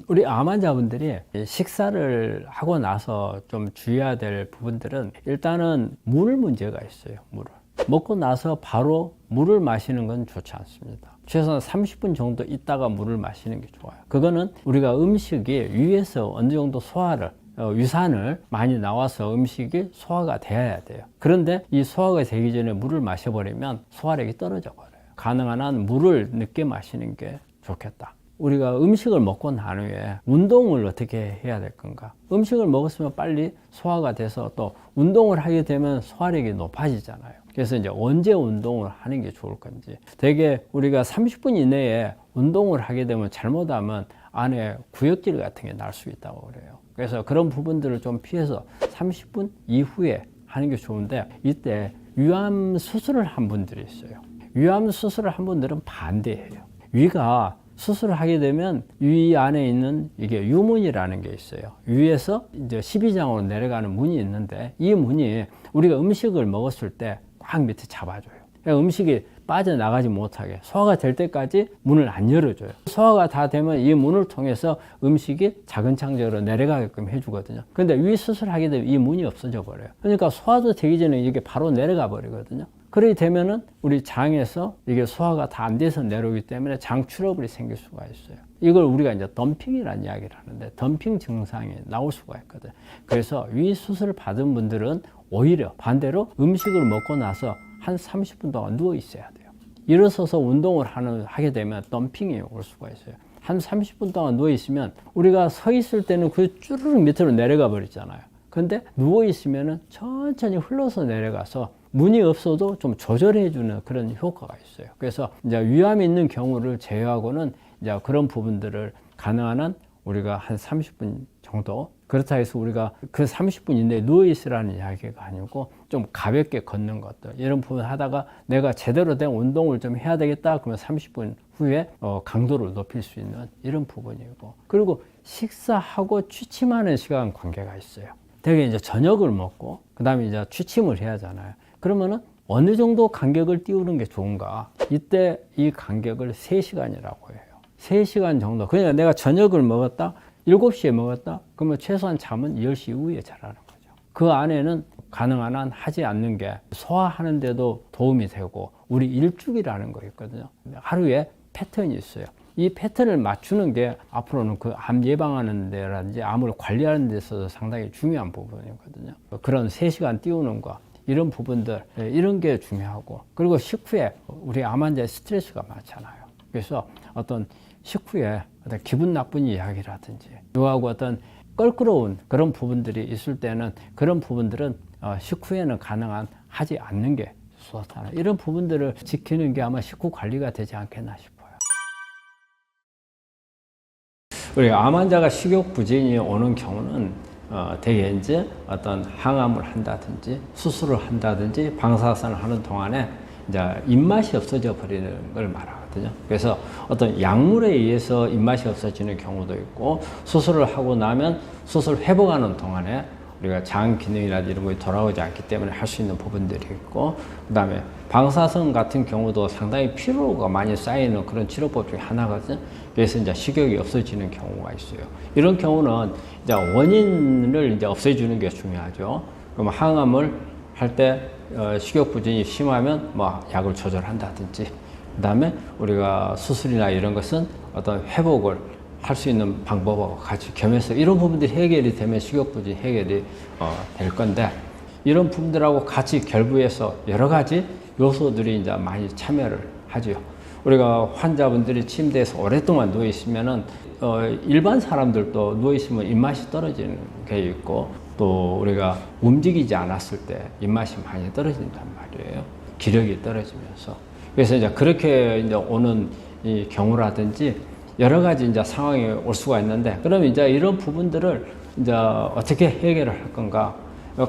우리 암 환자분들이 식사를 하고 나서 좀 주의해야 될 부분들은 일단은 물 문제가 있어요. 물을 먹고 나서 바로 물을 마시는 건 좋지 않습니다. 최소한 30분 정도 있다가 물을 마시는 게 좋아요. 그거는 우리가 음식이 위에서 어느 정도 소화를 위산을 많이 나와서 음식이 소화가 돼야 돼요. 그런데 이 소화가 되기 전에 물을 마셔버리면 소화력이 떨어져 버려요. 가능한 한 물을 늦게 마시는 게 좋겠다. 우리가 음식을 먹고 난 후에 운동을 어떻게 해야 될 건가? 음식을 먹었으면 빨리 소화가 돼서 또 운동을 하게 되면 소화력이 높아지잖아요. 그래서 이제 언제 운동을 하는 게 좋을 건지. 되게 우리가 30분 이내에 운동을 하게 되면 잘못하면 안에 구역질 같은 게 날 수 있다고 그래요. 그래서 그런 부분들을 좀 피해서 30분 이후에 하는 게 좋은데, 이때 위암 수술을 한 분들이 있어요. 위암 수술을 한 분들은 반대해요. 위가 수술을 하게 되면 위 안에 있는 이게 유문이라는 게 있어요. 위에서 이제 12장으로 내려가는 문이 있는데, 이 문이 우리가 음식을 먹었을 때 꽉 밑에 잡아줘요. 그러니까 음식이 빠져나가지 못하게 소화가 될 때까지 문을 안 열어줘요. 소화가 다 되면 이 문을 통해서 음식이 차근차근적으로 내려가게끔 해주거든요. 근데 위 수술하게 되면 이 문이 없어져 버려요. 그러니까 소화도 되기 전에 이게 바로 내려가 버리거든요. 그렇게 되면은 우리 장에서 이게 소화가 다 안 돼서 내려오기 때문에 장 트러블이 생길 수가 있어요. 이걸 우리가 이제 덤핑이라는 이야기를 하는데, 덤핑 증상이 나올 수가 있거든. 그래서 위 수술을 받은 분들은 오히려 반대로 음식을 먹고 나서 한 30분 동안 누워 있어야 돼요. 일어서서 운동을 하게 되면 덤핑이 올 수가 있어요. 한 30분 동안 누워 있으면 우리가 서 있을 때는 그 쭈르륵 밑으로 내려가 버리잖아요. 근데 누워 있으면은 천천히 흘러서 내려가서 문이 없어도 좀 조절해주는 그런 효과가 있어요. 그래서 이제 위암이 있는 경우를 제외하고는 이제 그런 부분들을 가능한 한 우리가 한 30분 정도, 그렇다 해서 우리가 그 30분 이내에 누워 있으라는 이야기가 아니고 좀 가볍게 걷는 것들, 이런 부분 하다가 내가 제대로 된 운동을 좀 해야 되겠다 그러면 30분 후에 강도를 높일 수 있는 이런 부분이고, 그리고 식사하고 취침하는 시간 관계가 있어요. 되게 이제 저녁을 먹고 그 다음에 이제 취침을 해야 하잖아요. 그러면은 어느 정도 간격을 띄우는 게 좋은가? 이때 이 간격을 3시간이라고 해요. 3시간 정도. 그러니까 내가 저녁을 먹었다, 7시에 먹었다, 그러면 최소한 잠은 10시 이후에 자라는 거죠. 그 안에는 가능한 한 하지 않는 게 소화하는 데도 도움이 되고, 우리 일주기라는 거 있거든요. 하루에 패턴이 있어요. 이 패턴을 맞추는 게 앞으로는 그 암 예방하는 데라든지 암을 관리하는 데 있어서 상당히 중요한 부분이거든요. 그런 3시간 띄우는 거, 이런 부분들, 이런 게 중요하고, 그리고 식후에 우리 암 환자의 스트레스가 많잖아요. 그래서 어떤 식후에 어떤 기분 나쁜 이야기라든지 요하고 어떤 껄끄러운 그런 부분들이 있을 때는 그런 부분들은 식후에는 가능한 하지 않는 게 좋다. 이런 부분들을 지키는 게 아마 식후 관리가 되지 않겠나 싶어요. 우리 암 환자가 식욕 부진이 오는 경우는 대개 이제 어떤 항암을 한다든지 수술을 한다든지 방사선을 하는 동안에 이제 입맛이 없어져 버리는 걸 말하거든요. 그래서 어떤 약물에 의해서 입맛이 없어지는 경우도 있고, 수술을 하고 나면 수술 회복하는 동안에 우리가 장 기능이라든지 이런 것이 돌아오지 않기 때문에 할 수 있는 부분들이 있고, 그 다음에 방사선 같은 경우도 상당히 피로가 많이 쌓이는 그런 치료법 중에 하나거든요. 그래서 이제 식욕이 없어지는 경우가 있어요. 이런 경우는 이제 원인을 이제 없애주는 게 중요하죠. 그럼 항암을 할 때 식욕 부진이 심하면 뭐 약을 조절한다든지, 그 다음에 우리가 수술이나 이런 것은 어떤 회복을 할 수 있는 방법하고 같이 겸해서 이런 부분들이 해결이 되면 식욕 부진 해결이 될 건데, 이런 부분들하고 같이 결부해서 여러 가지 요소들이 이제 많이 참여를 하죠. 우리가 환자분들이 침대에서 오랫동안 누워 있으면은 일반 사람들도 누워 있으면 입맛이 떨어지는 게 있고, 또 우리가 움직이지 않았을 때 입맛이 많이 떨어진단 말이에요. 기력이 떨어지면서. 그래서 이제 그렇게 이제 오는 이 경우라든지, 여러 가지 이제 상황이 올 수가 있는데, 그럼 이제 이런 부분들을 이제 어떻게 해결을 할 건가?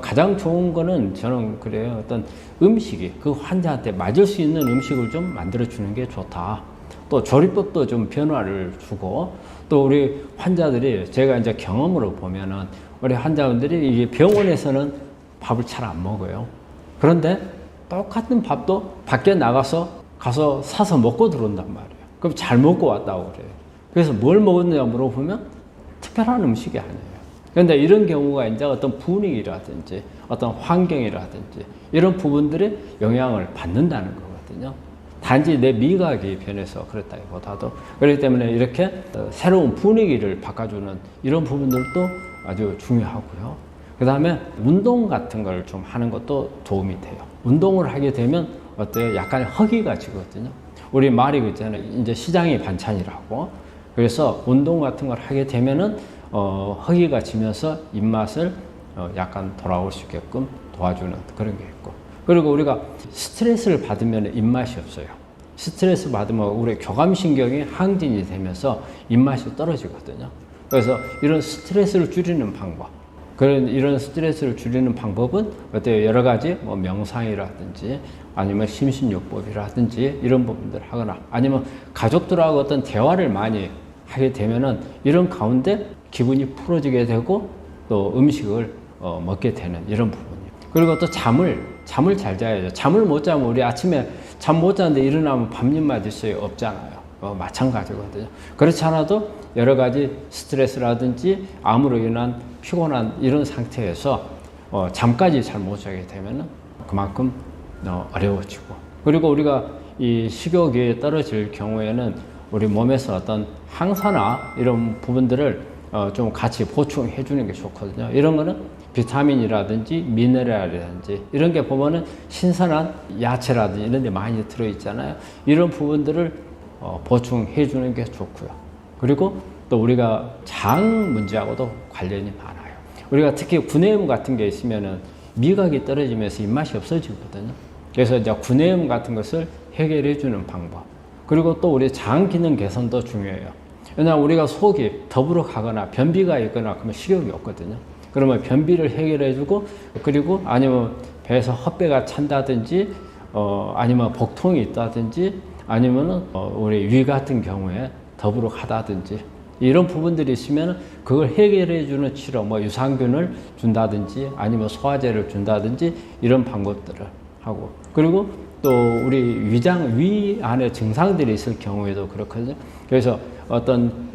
가장 좋은 거는 저는 그래요. 어떤 음식이 그 환자한테 맞을 수 있는 음식을 좀 만들어 주는 게 좋다. 또 조리법도 좀 변화를 주고, 또 우리 환자들이 제가 이제 경험으로 보면은 우리 환자분들이 이게 병원에서는 밥을 잘 안 먹어요. 그런데 똑같은 밥도 밖에 가서 사서 먹고 들어온단 말이에요. 그럼 잘 먹고 왔다고 그래요. 그래서 뭘 먹었느냐 물어보면 특별한 음식이 아니에요. 그런데 이런 경우가 이제 어떤 분위기라든지 어떤 환경이라든지 이런 부분들의 영향을 받는다는 거거든요. 단지 내 미각이 변해서 그렇다기보다도, 그렇기 때문에 이렇게 새로운 분위기를 바꿔주는 이런 부분들도 아주 중요하고요. 그 다음에 운동 같은 걸 좀 하는 것도 도움이 돼요. 운동을 하게 되면 어때요? 약간 허기가 지거든요. 우리 말이 있잖아요. 이제 시장이 반찬이라고. 그래서 운동 같은 걸 하게 되면은 허기가 지면서 입맛을 약간 돌아올 수 있게끔 도와주는 그런 게 있고. 그리고 우리가 스트레스를 받으면 입맛이 없어요. 스트레스 받으면 우리 교감신경이 항진이 되면서 입맛이 떨어지거든요. 그래서 이런 스트레스를 줄이는 방법, 이런 스트레스를 줄이는 방법은 어때요? 여러 가지 뭐 명상이라든지 아니면 심신요법이라든지 이런 부분들을 하거나, 아니면 가족들하고 어떤 대화를 많이 하게 되면은 이런 가운데 기분이 풀어지게 되고 또 음식을 먹게 되는 이런 부분이에요. 그리고 또 잠을 잘 자야죠. 잠을 못 자면 우리 아침에 잠 못 자는데 일어나면 밥입맛 있어요? 없잖아요. 마찬가지거든요. 그렇지 않아도 여러 가지 스트레스라든지 암으로 인한 피곤한 이런 상태에서 잠까지 잘 못 자게 되면은 그만큼 어려워지고, 그리고 우리가 이 식욕이 떨어질 경우에는 우리 몸에서 어떤 항산화 이런 부분들을 좀 같이 보충해 주는 게 좋거든요. 이런 거는 비타민이라든지 미네랄이라든지 이런 게 보면은 신선한 야채라든지 이런 데 많이 들어있잖아요. 이런 부분들을 보충해 주는 게 좋고요. 그리고 또 우리가 장 문제하고도 관련이 많아요. 우리가 특히 구내염 같은 게 있으면은 미각이 떨어지면서 입맛이 없어지거든요. 그래서 이제 구내염 같은 것을 해결해 주는 방법. 그리고 또 우리 장 기능 개선도 중요해요. 왜냐하면 우리가 속이 더부룩 하거나 변비가 있거나 그러면 식욕이 없거든요. 그러면 변비를 해결해 주고, 그리고 아니면 배에서 헛배가 찬다든지 아니면 복통이 있다든지 아니면은 우리 위 같은 경우에 더부룩 하다든지 이런 부분들이 있으면 그걸 해결해 주는 치료, 뭐 유산균을 준다든지 아니면 소화제를 준다든지 이런 방법들을 하고, 그리고 또 우리 위 안에 증상들이 있을 경우에도 그렇거든요. 그래서 어떤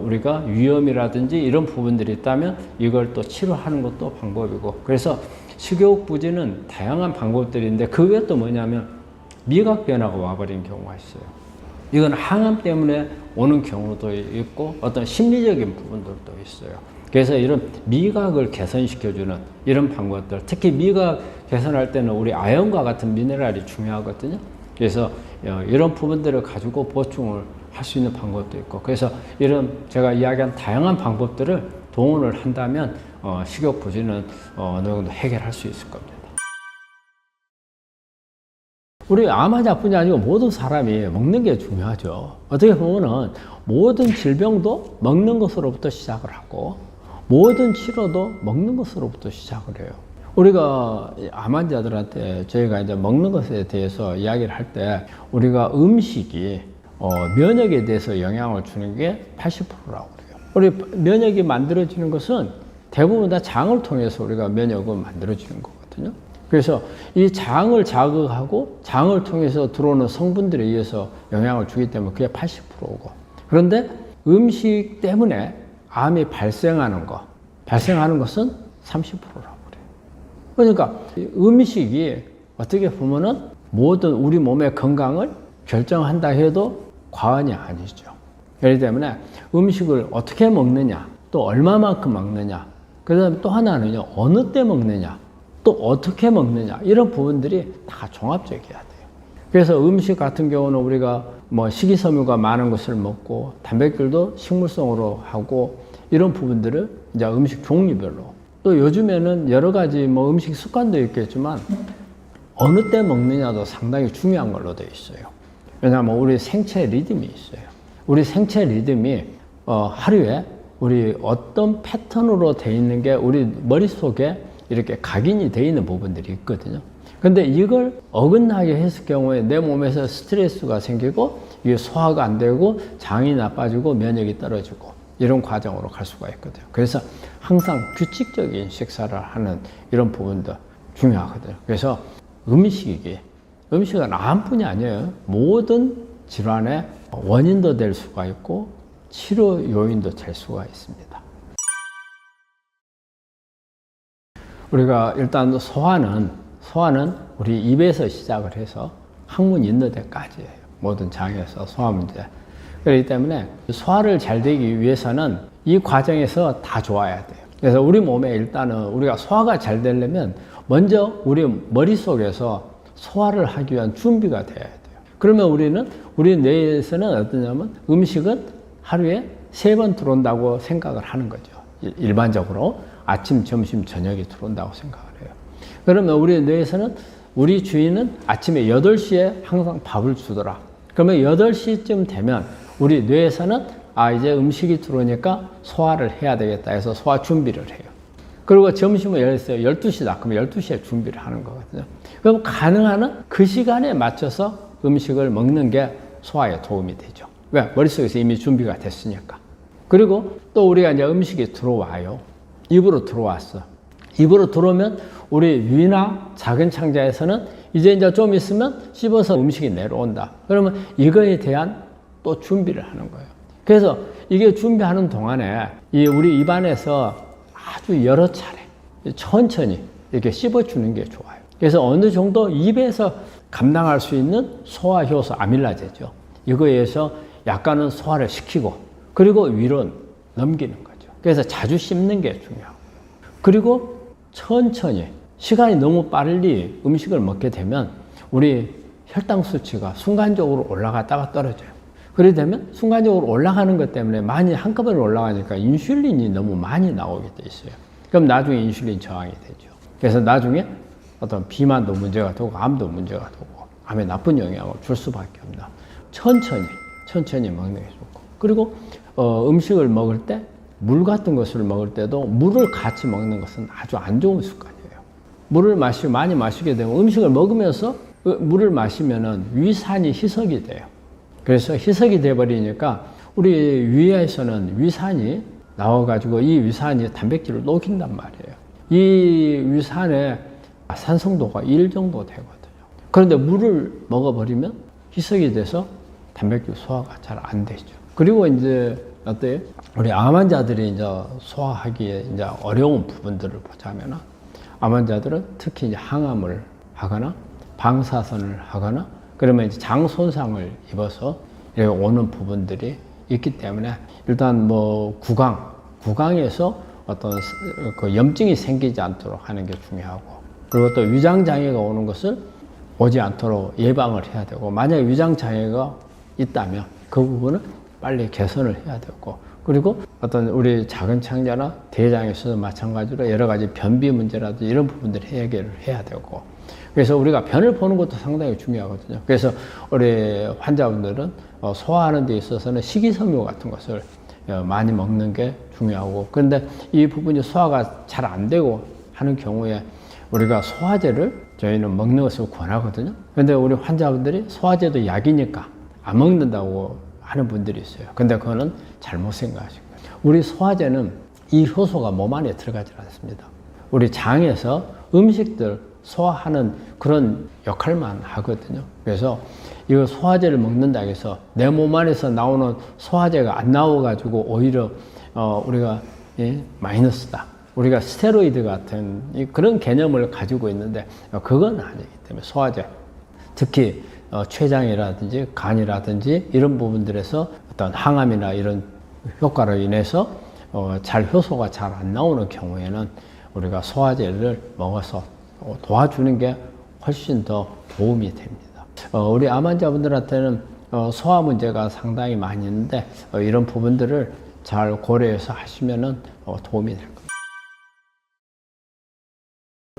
우리가 위염이라든지 이런 부분들이 있다면 이걸 또 치료하는 것도 방법이고, 그래서 식욕 부진은 다양한 방법들인데 그 외에 또 뭐냐면 미각 변화가 와버린 경우가 있어요. 이건 항암 때문에 오는 경우도 있고 어떤 심리적인 부분들도 있어요. 그래서 이런 미각을 개선시켜주는 이런 방법들, 특히 미각 개선할 때는 우리 아연과 같은 미네랄이 중요하거든요. 그래서 이런 부분들을 가지고 보충을 할 수 있는 방법도 있고, 그래서 이런 제가 이야기한 다양한 방법들을 동원을 한다면 식욕 부진은 어느 정도 해결할 수 있을 겁니다. 우리 암 환자뿐이 아니고 모든 사람이 먹는 게 중요하죠. 어떻게 보면은 모든 질병도 먹는 것으로부터 시작을 하고 모든 치료도 먹는 것으로부터 시작을 해요. 우리가 암 환자들한테 저희가 이제 먹는 것에 대해서 이야기를 할 때 우리가 음식이 면역에 대해서 영향을 주는 게 80%라고 그래요. 우리 면역이 만들어지는 것은 대부분 다 장을 통해서 우리가 면역을 만들어지는 거거든요. 그래서 이 장을 자극하고 장을 통해서 들어오는 성분들에 의해서 영향을 주기 때문에 그게 80%고, 그런데 음식 때문에 암이 발생하는 것은 30%라고 그래요. 그러니까 음식이 어떻게 보면은 모든 우리 몸의 건강을 결정한다 해도 과언이 아니죠. 그렇기 때문에 음식을 어떻게 먹느냐, 또 얼마만큼 먹느냐, 그 다음에 또 하나는요, 어느 때 먹느냐, 또 어떻게 먹느냐, 이런 부분들이 다 종합적이어야 돼요. 그래서 음식 같은 경우는 우리가 뭐 식이섬유가 많은 것을 먹고 단백질도 식물성으로 하고 이런 부분들을 이제 음식 종류별로, 또 요즘에는 여러 가지 뭐 음식 습관도 있겠지만 어느 때 먹느냐도 상당히 중요한 걸로 되어 있어요. 왜냐하면 우리 생체 리듬이 있어요. 우리 생체 리듬이 하루에 우리 어떤 패턴으로 돼 있는 게 우리 머릿속에 이렇게 각인이 돼 있는 부분들이 있거든요. 근데 이걸 어긋나게 했을 경우에 내 몸에서 스트레스가 생기고 이게 소화가 안 되고 장이 나빠지고 면역이 떨어지고 이런 과정으로 갈 수가 있거든요. 그래서 항상 규칙적인 식사를 하는 이런 부분도 중요하거든요. 그래서 음식은 암뿐이 아니에요. 모든 질환의 원인도 될 수가 있고 치료 요인도 될 수가 있습니다. 우리가 일단 소화는 우리 입에서 시작을 해서 항문 있는 데까지예요. 모든 장에서 소화 문제. 그렇기 때문에 소화를 잘 되기 위해서는 이 과정에서 다 좋아야 돼요. 그래서 우리 몸에 일단은 우리가 소화가 잘 되려면 먼저 우리 머릿속에서 소화를 하기 위한 준비가 돼야 돼요. 그러면 우리 뇌에서는 어떠냐면 음식은 하루에 3번 들어온다고 생각을 하는 거죠. 일반적으로 아침, 점심, 저녁이 들어온다고 생각을 해요. 그러면 우리 뇌에서는 우리 주인은 아침에 8시에 항상 밥을 주더라. 그러면 8시쯤 되면 우리 뇌에서는 이제 음식이 들어오니까 소화를 해야 되겠다 해서 소화 준비를 해요. 그리고 점심은 12시다. 그러면 12시에 준비를 하는 거거든요. 그럼 가능한 한 그 시간에 맞춰서 음식을 먹는 게 소화에 도움이 되죠. 왜? 머릿속에서 이미 준비가 됐으니까. 그리고 또 우리가 이제 음식이 들어와요. 입으로 들어왔어. 입으로 들어오면 우리 위나 작은 창자에서는 이제 좀 있으면 씹어서 음식이 내려온다. 그러면 이거에 대한 또 준비를 하는 거예요. 그래서 이게 준비하는 동안에 우리 입안에서 아주 여러 차례 천천히 이렇게 씹어주는 게 좋아요. 그래서 어느 정도 입에서 감당할 수 있는 소화 효소 아밀라제죠. 이거에 의해서 약간은 소화를 시키고 그리고 위로 넘기는 거죠. 그래서 자주 씹는 게 중요하고 그리고 천천히 시간이 너무 빨리 음식을 먹게 되면 우리 혈당 수치가 순간적으로 올라갔다가 떨어져요. 그렇게 되면 순간적으로 올라가는 것 때문에 많이 한꺼번에 올라가니까 인슐린이 너무 많이 나오게 돼 있어요. 그럼 나중에 인슐린 저항이 되죠. 그래서 나중에 어떤 비만도 문제가 되고 암도 문제가 되고 암에 나쁜 영향을 줄 수밖에 없다. 천천히 먹는 게 좋고 그리고 음식을 먹을 때 물 같은 것을 먹을 때도 물을 같이 먹는 것은 아주 안 좋은 습관이에요. 물을 많이 마시게 되면 음식을 먹으면서 물을 마시면은 위산이 희석이 돼요. 그래서 희석이 돼버리니까 우리 위에서는 위산이 나와가지고 이 위산이 단백질을 녹인단 말이에요. 이 위산의 산성도가 1 정도 되거든요. 그런데 물을 먹어버리면 희석이 돼서 단백질 소화가 잘 안 되죠. 그리고 이제 어때요? 우리 암 환자들이 이제 소화하기에 이제 어려운 부분들을 보자면 암 환자들은 특히 이제 항암을 하거나 방사선을 하거나 그러면 이제 장 손상을 입어서 이렇게 오는 부분들이 있기 때문에 일단 뭐 구강에서 어떤 그 염증이 생기지 않도록 하는 게 중요하고 그리고 또 위장 장애가 오는 것을 오지 않도록 예방을 해야 되고 만약에 위장 장애가 있다면 그 부분은 빨리 개선을 해야 되고 그리고 어떤 우리 작은 창자나 대장에서도 마찬가지로 여러 가지 변비 문제라든지 이런 부분들을 해결을 해야 되고 그래서 우리가 변을 보는 것도 상당히 중요하거든요. 그래서 우리 환자분들은 소화하는 데 있어서는 식이섬유 같은 것을 많이 먹는 게 중요하고 그런데 이 부분이 소화가 잘 안 되고 하는 경우에 우리가 소화제를 저희는 먹는 것을 권하거든요. 그런데 우리 환자분들이 소화제도 약이니까 안 먹는다고 하는 분들이 있어요. 근데 그거는 잘못 생각하신 거예요. 우리 소화제는 이 효소가 몸 안에 들어가지 않습니다. 우리 장에서 음식들 소화하는 그런 역할만 하거든요. 그래서 이거 소화제를 먹는다 해서 내 몸 안에서 나오는 소화제가 안 나와가지고 오히려 우리가 마이너스다. 우리가 스테로이드 같은 그런 개념을 가지고 있는데 그건 아니기 때문에 소화제 특히 췌장이라든지 간이라든지 이런 부분들에서 어떤 항암이나 이런 효과로 인해서 효소가 잘 안 나오는 경우에는 우리가 소화제를 먹어서 도와주는 게 훨씬 더 도움이 됩니다. 우리 암 환자분들한테는 소화 문제가 상당히 많이 있는데 이런 부분들을 잘 고려해서 하시면은 도움이 될 겁니다.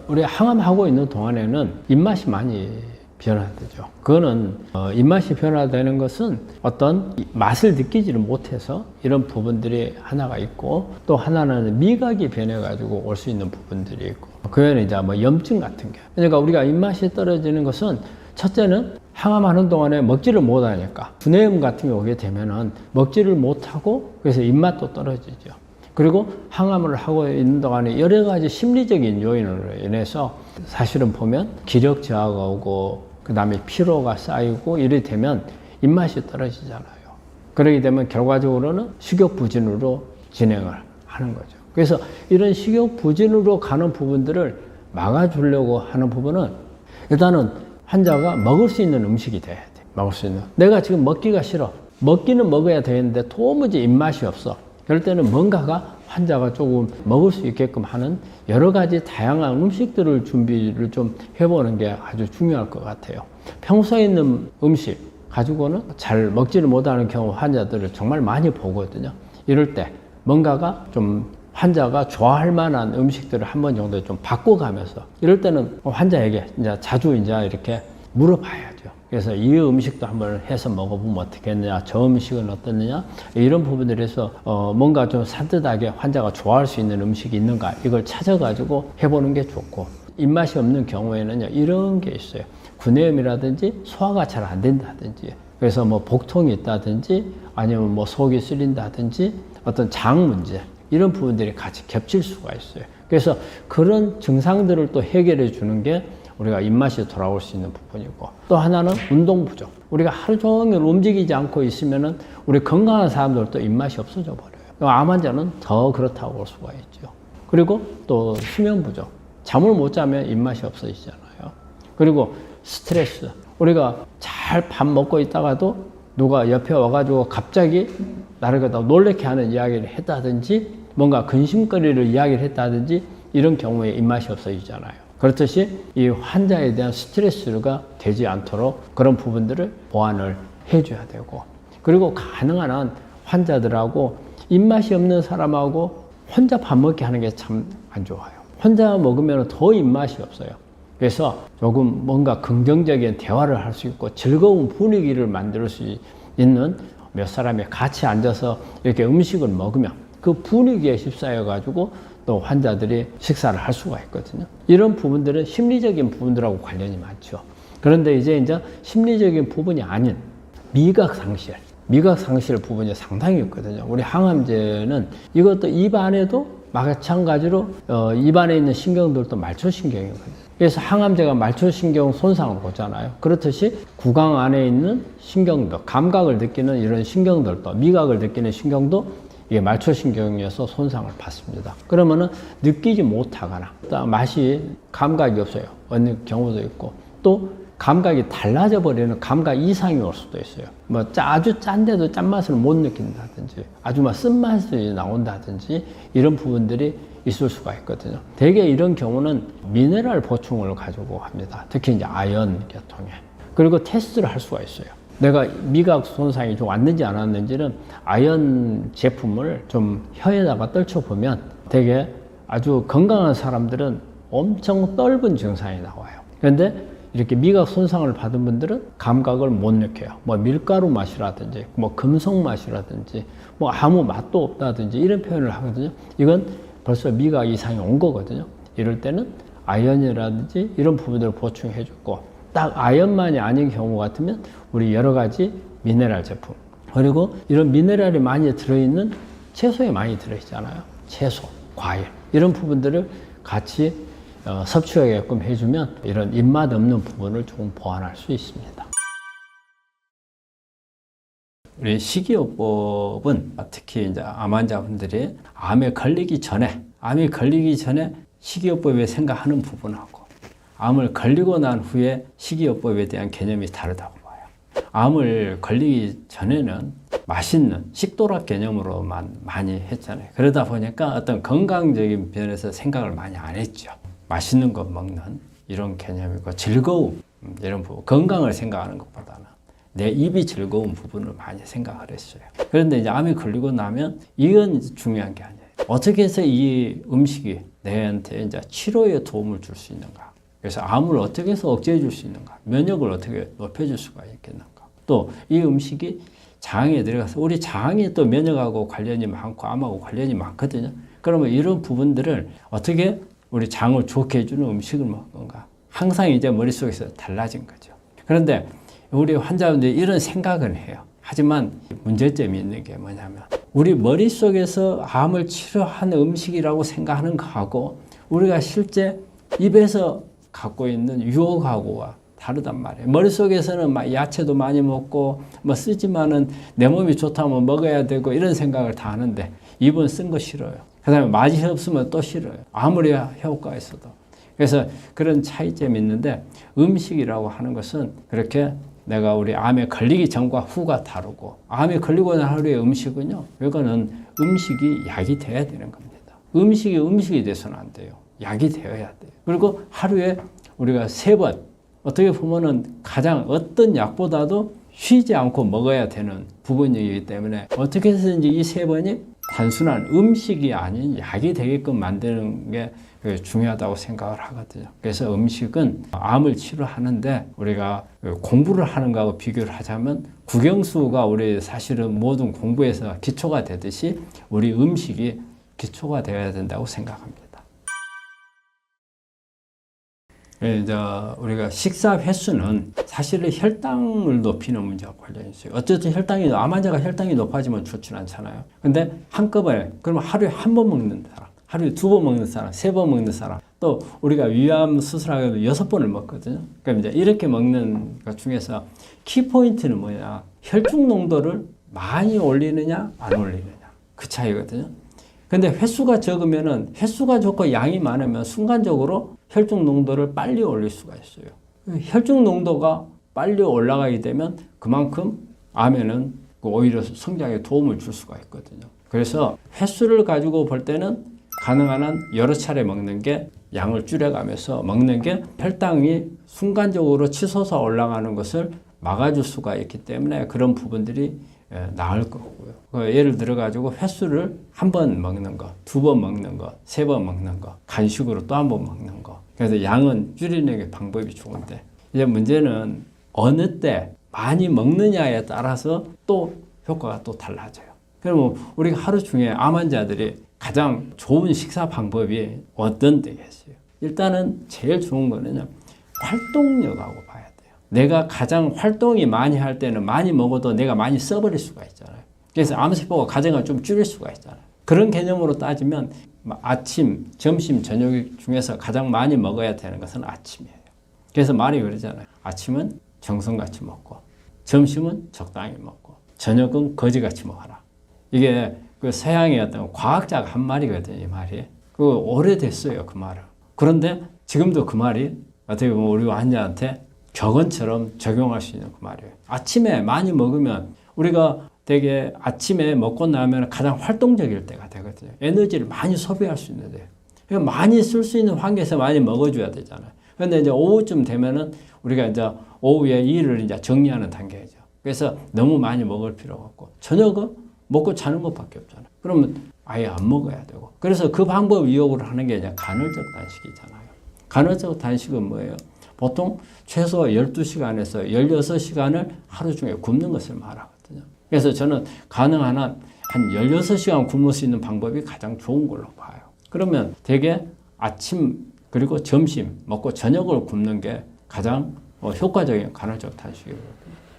우리 항암하고 있는 동안에는 입맛이 많이 변화되죠. 그거는 입맛이 변화되는 것은 어떤 맛을 느끼지를 못해서 이런 부분들이 하나가 있고, 또 하나는 미각이 변해가지고 올 수 있는 부분들이 있고, 그거는 이제 뭐 염증 같은 게. 그러니까 우리가 입맛이 떨어지는 것은 첫째는 항암하는 동안에 먹지를 못하니까 구내염 같은 게 오게 되면은 먹지를 못하고 그래서 입맛도 떨어지죠. 그리고 항암을 하고 있는 동안에 여러 가지 심리적인 요인으로 인해서 사실은 보면 기력 저하가 오고 그 다음에 피로가 쌓이고 이래 되면 입맛이 떨어지잖아요. 그러게 되면 결과적으로는 식욕부진으로 진행을 하는 거죠. 그래서 이런 식욕부진으로 가는 부분들을 막아주려고 하는 부분은 일단은 환자가 먹을 수 있는 음식이 돼야 돼. 먹을 수 있는. 내가 지금 먹기가 싫어. 먹기는 먹어야 되는데 도무지 입맛이 없어. 그럴 때는 뭔가가 환자가 조금 먹을 수 있게끔 하는 여러 가지 다양한 음식들을 준비를 좀 해보는 게 아주 중요할 것 같아요. 평소에 있는 음식 가지고는 잘 먹지를 못하는 경우 환자들을 정말 많이 보거든요. 이럴 때 뭔가가 좀 환자가 좋아할 만한 음식들을 한 번 정도 좀 바꿔가면서, 이럴 때는 환자에게 이제 자주 이제 이렇게 물어봐야죠. 그래서 이 음식도 한번 해서 먹어보면 어떻겠느냐, 저 음식은 어떻느냐, 이런 부분들에서 뭔가 좀 산뜻하게 환자가 좋아할 수 있는 음식이 있는가, 이걸 찾아가지고 해보는 게 좋고, 입맛이 없는 경우에는요, 이런 게 있어요. 구내염이라든지 소화가 잘 안 된다든지, 그래서 뭐 복통이 있다든지 아니면 뭐 속이 쓰린다든지 어떤 장 문제, 이런 부분들이 같이 겹칠 수가 있어요. 그래서 그런 증상들을 또 해결해 주는 게 우리가 입맛이 돌아올 수 있는 부분이고, 또 하나는 운동 부족. 우리가 하루 종일 움직이지 않고 있으면은 우리 건강한 사람들도 입맛이 없어져 버려요. 암 환자는 더 그렇다고 볼 수가 있죠. 그리고 또 수면 부족. 잠을 못 자면 입맛이 없어지잖아요. 그리고 스트레스. 우리가 잘 밥 먹고 있다가도 누가 옆에 와가지고 갑자기 나를 갖다 놀래게 하는 이야기를 했다든지, 뭔가 근심거리를 이야기를 했다든지, 이런 경우에 입맛이 없어지잖아요. 그렇듯이 이 환자에 대한 스트레스가 되지 않도록 그런 부분들을 보완을 해줘야 되고, 그리고 가능한 한 환자들하고 입맛이 없는 사람하고 혼자 밥 먹게 하는 게 참 안 좋아요. 혼자 먹으면 더 입맛이 없어요. 그래서 조금 뭔가 긍정적인 대화를 할 수 있고 즐거운 분위기를 만들 수 있는 몇 사람이 같이 앉아서 이렇게 음식을 먹으면 그 분위기에 휩싸여 가지고 또 환자들이 식사를 할 수가 있거든요. 이런 부분들은 심리적인 부분들하고 관련이 많죠. 그런데 이제 심리적인 부분이 아닌 미각 상실 부분이 상당히 있거든요. 우리 항암제는 이것도 입 안에도 마찬가지로 입 안에 있는 신경들도 말초신경이거든요. 그래서 항암제가 말초신경 손상을 오잖아요. 그렇듯이 구강 안에 있는 신경도, 감각을 느끼는 이런 신경들도, 미각을 느끼는 신경도 이게 말초신경에서 손상을 받습니다. 그러면은 느끼지 못하거나, 맛이 감각이 없어요. 어느 경우도 있고, 또 감각이 달라져 버리는 감각 이상이 올 수도 있어요. 뭐 아주 짠데도 짠맛을 못 느낀다든지, 아주 막 쓴맛이 나온다든지, 이런 부분들이 있을 수가 있거든요. 대개 이런 경우는 미네랄 보충을 가지고 합니다. 특히 이제 아연 계통에. 그리고 테스트를 할 수가 있어요. 내가 미각 손상이 좀 왔는지 안 왔는지는 아연 제품을 좀 혀에다가 떨쳐보면 되게 아주 건강한 사람들은 엄청 떫은 증상이 나와요. 그런데 이렇게 미각 손상을 받은 분들은 감각을 못 느껴요. 뭐 밀가루 맛이라든지, 뭐 금속 맛이라든지, 뭐 아무 맛도 없다든지, 이런 표현을 하거든요. 이건 벌써 미각 이상이 온 거거든요. 이럴 때는 아연이라든지 이런 부분들을 보충해 주고, 딱 아연만이 아닌 경우 같으면 우리 여러 가지 미네랄 제품, 그리고 이런 미네랄이 많이 들어있는 채소에 많이 들어있잖아요. 채소, 과일, 이런 부분들을 같이 섭취하게끔 해주면 이런 입맛 없는 부분을 조금 보완할 수 있습니다. 우리 식이요법은 특히 이제 암 환자분들이 암이 걸리기 전에 식이요법에 생각하는 부분하고, 암을 걸리고 난 후에 식이요법에 대한 개념이 다르다고 봐요. 암을 걸리기 전에는 맛있는 식도락 개념으로만 많이 했잖아요. 그러다 보니까 어떤 건강적인 면에서 생각을 많이 안 했죠. 맛있는 거 먹는 이런 개념이고, 즐거움, 이런 부분, 건강을 생각하는 것보다는 내 입이 즐거운 부분을 많이 생각을 했어요. 그런데 이제 암이 걸리고 나면 이건 중요한 게 아니에요. 어떻게 해서 이 음식이 내한테 이제 치료에 도움을 줄 수 있는가? 그래서 암을 어떻게 해서 억제해 줄 수 있는가? 면역을 어떻게 높여줄 수가 있겠는가? 또 이 음식이 장에 들어가서 우리 장이 또 면역하고 관련이 많고 암하고 관련이 많거든요. 그러면 이런 부분들을 어떻게 우리 장을 좋게 해주는 음식을 먹는 건가? 항상 이제 머릿속에서 달라진 거죠. 그런데 우리 환자분들이 이런 생각은 해요. 하지만 문제점이 있는 게 뭐냐면 우리 머릿속에서 암을 치료하는 음식이라고 생각하는 거하고 우리가 실제 입에서 갖고 있는 유혹하고와 다르단 말이에요. 머릿속에서는 막 야채도 많이 먹고 뭐 쓰지만은 내 몸이 좋다면 먹어야 되고 이런 생각을 다 하는데 입은 쓴 거 싫어요. 그 다음에 맛이 없으면 또 싫어요. 아무리 효과가 있어도. 그래서 그런 차이점이 있는데 음식이라고 하는 것은 그렇게 내가 우리 암에 걸리기 전과 후가 다르고 암에 걸리고 난 하루의 음식은요. 이거는 음식이 약이 돼야 되는 겁니다. 음식이 돼서는 안 돼요. 약이 되어야 돼요. 그리고 하루에 우리가 3번 어떻게 보면은 가장 어떤 약보다도 쉬지 않고 먹어야 되는 부분이기 때문에 어떻게 해서든지 이 3번이 단순한 음식이 아닌 약이 되게끔 만드는 게 중요하다고 생각을 하거든요. 그래서 음식은 암을 치료하는데 우리가 공부를 하는 거하고 비교를 하자면 국영수가 우리 사실은 모든 공부에서 기초가 되듯이 우리 음식이 기초가 되어야 된다고 생각합니다. 이제 우리가 식사 횟수는 사실은 혈당을 높이는 문제와 관련이 있어요. 어쨌든 암 환자가 혈당이 높아지면 좋지는 않잖아요. 근데 한꺼번에, 그러면 하루에 1번 먹는 사람, 하루에 2번 먹는 사람, 3번 먹는 사람, 또 우리가 위암 수술하게 6번을 먹거든요. 그럼 이제 이렇게 먹는 것 중에서 키포인트는 뭐냐? 혈중 농도를 많이 올리느냐, 안 올리느냐. 그 차이거든요. 근데 횟수가 적으면은 횟수가 적고 양이 많으면 순간적으로 혈중 농도를 빨리 올릴 수가 있어요. 혈중 농도가 빨리 올라가게 되면 그만큼 암에는 오히려 성장에 도움을 줄 수가 있거든요. 그래서 횟수를 가지고 볼 때는 가능한 한 여러 차례 먹는 게 양을 줄여가면서 먹는 게 혈당이 순간적으로 치솟아 올라가는 것을 막아줄 수가 있기 때문에 그런 부분들이 나을 거고요. 예를 들어 가지고 횟수를 1번 먹는 거, 2번 먹는 거, 3번 먹는 거, 간식으로 또 1번 먹는 거. 그래서 양은 줄이는 게 방법이 좋은데 이제 문제는 어느 때 많이 먹느냐에 따라서 또 효과가 또 달라져요. 그러면 우리가 하루 중에 암 환자들이 가장 좋은 식사 방법이 어떤 데겠어요? 일단은 제일 좋은 거는요. 활동력하고 봐야 돼요. 내가 가장 활동이 많이 할 때는 많이 먹어도 내가 많이 써버릴 수가 있잖아요. 그래서 암세포가 가정을 좀 줄일 수가 있잖아요. 그런 개념으로 따지면 아침, 점심, 저녁 중에서 가장 많이 먹어야 되는 것은 아침이에요. 그래서 말이 그러잖아요. 아침은 정성같이 먹고 점심은 적당히 먹고 저녁은 거지같이 먹어라. 이게 그 서양의 어떤 과학자가 한 말이거든요. 이 말이. 그 오래됐어요. 그 말은. 그런데 지금도 그 말이 어떻게 보면 우리 환자한테 격언처럼 적용할 수 있는 그 말이에요. 아침에 많이 먹으면 우리가 되게 아침에 먹고 나면 가장 활동적일 때가 되거든요. 에너지를 많이 소비할 수 있는데. 그러니까 많이 쓸 수 있는 환경에서 많이 먹어줘야 되잖아요. 그런데 이제 오후쯤 되면은 우리가 이제 오후에 일을 이제 정리하는 단계죠. 그래서 너무 많이 먹을 필요가 없고, 저녁은 먹고 자는 것밖에 없잖아요. 그러면 아예 안 먹어야 되고. 그래서 그 방법 이용을 하는 게 이제 간헐적 단식이잖아요. 간헐적 단식은 뭐예요? 보통 최소 12시간에서 16시간을 하루 중에 굶는 것을 말하거든요. 그래서 저는 가능한 한 16시간 굶을 수 있는 방법이 가장 좋은 걸로 봐요. 그러면 되게 아침 그리고 점심 먹고 저녁을 굶는 게 가장 효과적인 간헐적 단식이거든요.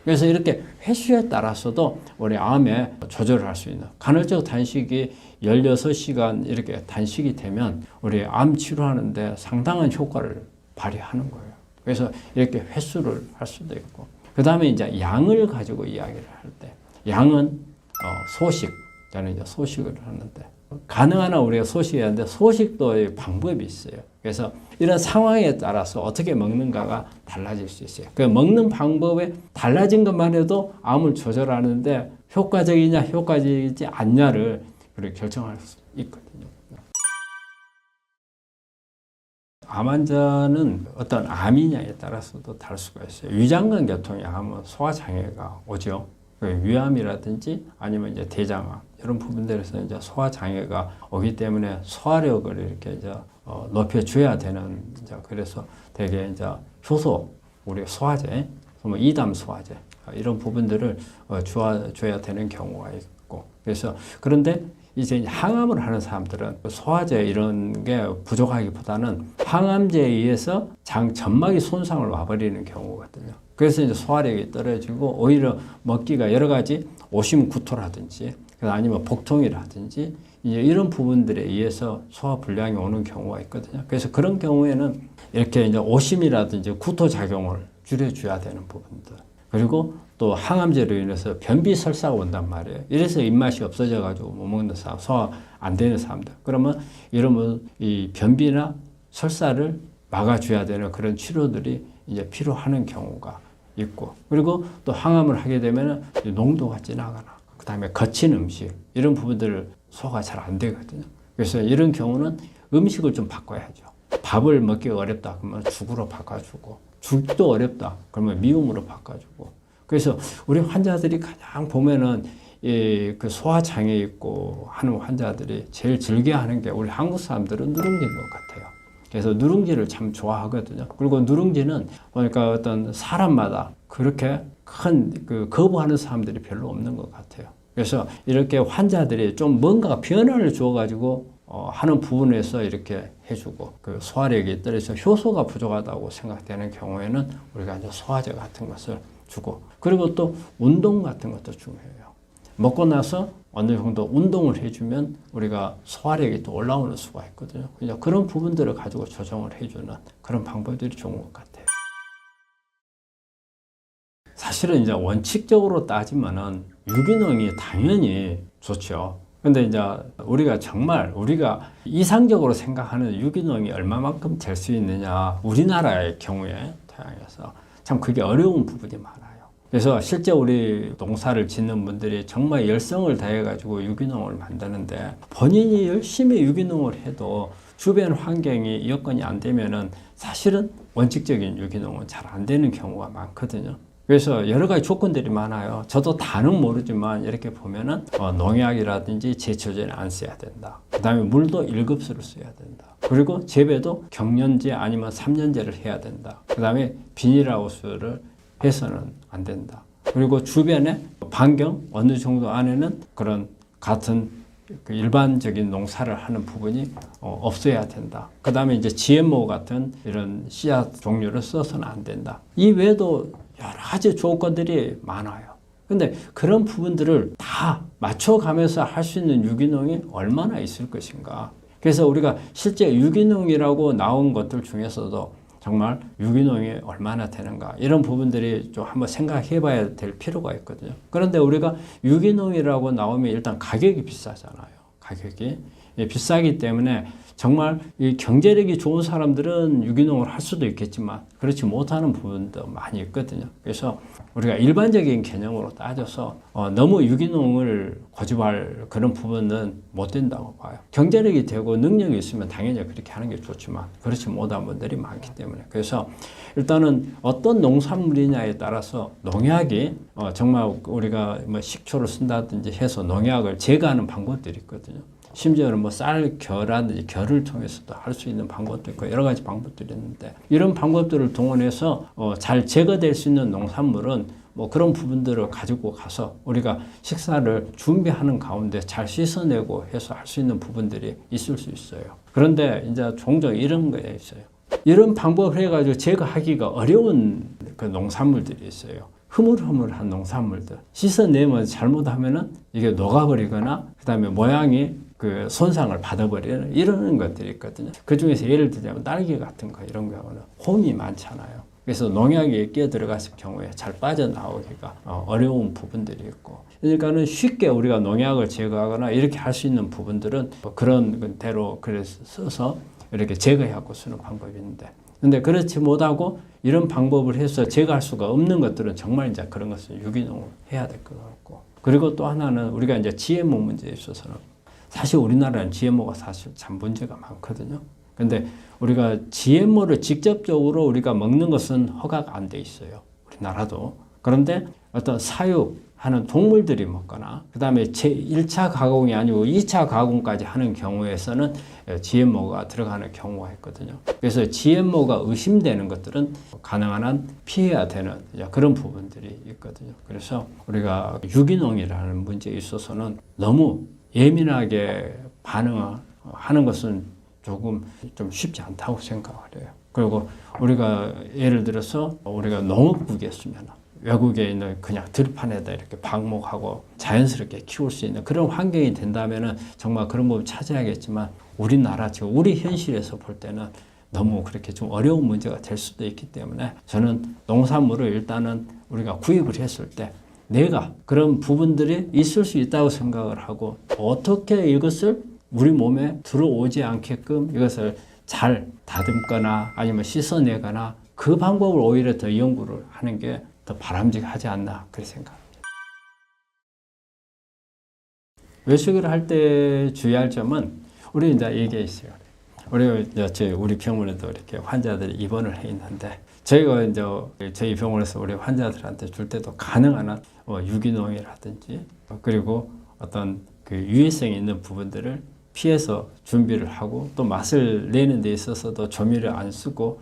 그래서 이렇게 횟수에 따라서도 우리 암에 조절을 할 수 있는 간헐적 단식이 16시간 이렇게 단식이 되면 우리 암 치료하는데 상당한 효과를 발휘하는 거예요. 그래서 이렇게 횟수를 할 수도 있고, 그 다음에 이제 양을 가지고 이야기를 할 때, 양은 소식, 저는 이제 소식을 하는데, 가능한 한 우리가 소식해야 하는데, 소식도 방법이 있어요. 그래서 이런 상황에 따라서 어떻게 먹는가가 달라질 수 있어요. 그 먹는 방법에 달라진 것만 해도 암을 조절하는데 효과적이냐, 효과적이지 않냐를 우리가 결정할 수 있거든요. 암 환자는 어떤 암이냐에 따라서도 다를 수가 있어요. 위장관 계통의 암은 소화장애가 오죠. 위암이라든지 아니면 이제 대장암 이런 부분들에서 이제 소화 장애가 오기 때문에 소화력을 이렇게 이제 높여줘야 되는 이제 그래서 되게 이제 효소 우리 소화제, 뭐 이담 소화제 이런 부분들을 줘야 되는 경우가 있고 그래서 그런데 이제 항암을 하는 사람들은 소화제 이런 게 부족하기보다는 항암제에 의해서 장 점막이 손상을 와버리는 경우거든요. 그래서 이제 소화력이 떨어지고 오히려 먹기가 여러 가지 오심구토라든지 아니면 복통이라든지 이제 이런 부분들에 의해서 소화 불량이 오는 경우가 있거든요. 그래서 그런 경우에는 이렇게 이제 오심이라든지 구토 작용을 줄여줘야 되는 부분들. 그리고 또 항암제로 인해서 변비 설사가 온단 말이에요. 이래서 입맛이 없어져가지고 못 먹는 사람, 소화 안 되는 사람들. 그러면 이러면 이 변비나 설사를 막아줘야 되는 그런 치료들이 이제 필요하는 경우가 있고. 그리고 또 항암을 하게 되면 농도가 진하거나, 그 다음에 거친 음식, 이런 부분들을 소화가 잘 안 되거든요. 그래서 이런 경우는 음식을 좀 바꿔야죠. 밥을 먹기가 어렵다 그러면 죽으로 바꿔주고, 죽도 어렵다 그러면 미음으로 바꿔주고. 그래서 우리 환자들이 가장 보면은 그 소화 장애 있고 하는 환자들이 제일 즐겨하는 게 우리 한국 사람들은 누룽지인 것 같아요. 그래서 누룽지를 참 좋아하거든요. 그리고 누룽지는 보니까 어떤 사람마다 그렇게 큰 거부하는 사람들이 별로 없는 것 같아요. 그래서 이렇게 환자들이 좀 뭔가 변화를 주어가지고 하는 부분에서 이렇게 해주고 그 소화력이 떨어져서 효소가 부족하다고 생각되는 경우에는 우리가 이제 소화제 같은 것을 주고 그리고 또 운동 같은 것도 중요해요. 먹고 나서 어느 정도 운동을 해주면 우리가 소화력이 또 올라오는 수가 있거든요. 그런 부분들을 가지고 조정을 해주는 그런 방법들이 좋은 것 같아요. 사실은 이제 원칙적으로 따지면은 유기농이 당연히 좋죠. 근데 이제 우리가 정말 우리가 이상적으로 생각하는 유기농이 얼마만큼 될 수 있느냐, 우리나라의 경우에 태양에서 참 그게 어려운 부분이 많아요. 그래서 실제 우리 농사를 짓는 분들이 정말 열성을 다해가지고 유기농을 만드는데 본인이 열심히 유기농을 해도 주변 환경이 여건이 안 되면은 사실은 원칙적인 유기농은 잘 안 되는 경우가 많거든요. 그래서 여러 가지 조건들이 많아요. 저도 다는 모르지만 이렇게 보면은 농약이라든지 제초제는 안 써야 된다. 그 다음에 물도 1급수를 써야 된다. 그리고 재배도 경년제 아니면 3년제를 해야 된다. 그 다음에 비닐하우스를 해서는 안 된다. 그리고 주변에 반경 어느 정도 안에는 그런 같은 일반적인 농사를 하는 부분이 없어야 된다. 그 다음에 이제 GMO 같은 이런 씨앗 종류를 써서는 안 된다. 이 외에도 여러 가지 조건들이 많아요. 근데 그런 부분들을 다 맞춰가면서 할 수 있는 유기농이 얼마나 있을 것인가. 그래서 우리가 실제 유기농이라고 나온 것들 중에서도 정말 유기농이 얼마나 되는가 이런 부분들이 좀 한번 생각해 봐야 될 필요가 있거든요. 그런데 우리가 유기농이라고 나오면 일단 가격이 비싸잖아요. 가격이 비싸기 때문에 정말 이 경제력이 좋은 사람들은 유기농을 할 수도 있겠지만 그렇지 못하는 부분도 많이 있거든요. 그래서 우리가 일반적인 개념으로 따져서 너무 유기농을 고집할 그런 부분은 못 된다고 봐요. 경제력이 되고 능력이 있으면 당연히 그렇게 하는 게 좋지만 그렇지 못한 분들이 많기 때문에 그래서 일단은 어떤 농산물이냐에 따라서 농약이 정말 우리가 뭐 식초를 쓴다든지 해서 농약을 제거하는 방법들이 있거든요. 심지어는 뭐 쌀 겨라든지 겨를 통해서도 할 수 있는 방법도 있고 여러 가지 방법들이 있는데 이런 방법들을 동원해서 잘 제거될 수 있는 농산물은 뭐 그런 부분들을 가지고 가서 우리가 식사를 준비하는 가운데 잘 씻어내고 해서 할 수 있는 부분들이 있을 수 있어요. 그런데 이제 종종 이런 거에 있어요. 이런 방법을 해가지고 제거하기가 어려운 그 농산물들이 있어요. 흐물흐물한 농산물들 씻어내면 잘못하면은 이게 녹아버리거나 그 다음에 모양이 그 손상을 받아버리는 이런 것들이 있거든요. 그 중에서 예를 들자면 딸기 같은 거 이런 경우는 홈이 많잖아요. 그래서 농약이 끼어 들어갔을 경우에 잘 빠져나오기가 어려운 부분들이 있고 그러니까는 쉽게 우리가 농약을 제거하거나 이렇게 할 수 있는 부분들은 그런 대로 그래서 써서 이렇게 제거하고 쓰는 방법이 있는데 근데 그렇지 못하고 이런 방법을 해서 제거할 수가 없는 것들은 정말 이제 그런 것은 유기농을 해야 될 것 같고 그리고 또 하나는 우리가 이제 GMO 문제에 있어서는 사실 우리나라는 GMO가 사실 참 문제가 많거든요. 근데 우리가 GMO를 직접적으로 우리가 먹는 것은 허가가 안 돼 있어요. 우리나라도. 그런데 어떤 사육하는 동물들이 먹거나 그 다음에 제1차 가공이 아니고 2차 가공까지 하는 경우에서는 GMO가 들어가는 경우가 있거든요. 그래서 GMO가 의심되는 것들은 가능한 한 피해야 되는 그런 부분들이 있거든요. 그래서 우리가 유기농이라는 문제에 있어서는 너무 예민하게 반응하는 것은 조금 좀 쉽지 않다고 생각을 해요. 그리고 우리가 예를 들어서 우리가 농업국이었으면 외국에 있는 그냥 들판에다 이렇게 방목하고 자연스럽게 키울 수 있는 그런 환경이 된다면은 정말 그런 법을 찾아야겠지만 우리나라 지금 우리 현실에서 볼 때는 너무 그렇게 좀 어려운 문제가 될 수도 있기 때문에 저는 농산물을 일단은 우리가 구입을 했을 때 내가 그런 부분들이 있을 수 있다고 생각을 하고 어떻게 이것을 우리 몸에 들어오지 않게끔 이것을 잘 다듬거나 아니면 씻어내거나 그 방법을 오히려 더 연구를 하는 게 더 바람직하지 않나 그렇게 생각합니다. 외식을 할 때 주의할 점은 우리 이제 얘기했어요. 우리 병원에도 이렇게 환자들이 입원을 해 있는데 저희가 이제 저희 병원에서 우리 환자들한테 줄 때도 가능한 한 유기농이라든지 그리고 어떤 그 유해성이 있는 부분들을 피해서 준비를 하고 또 맛을 내는 데 있어서도 조미를 안 쓰고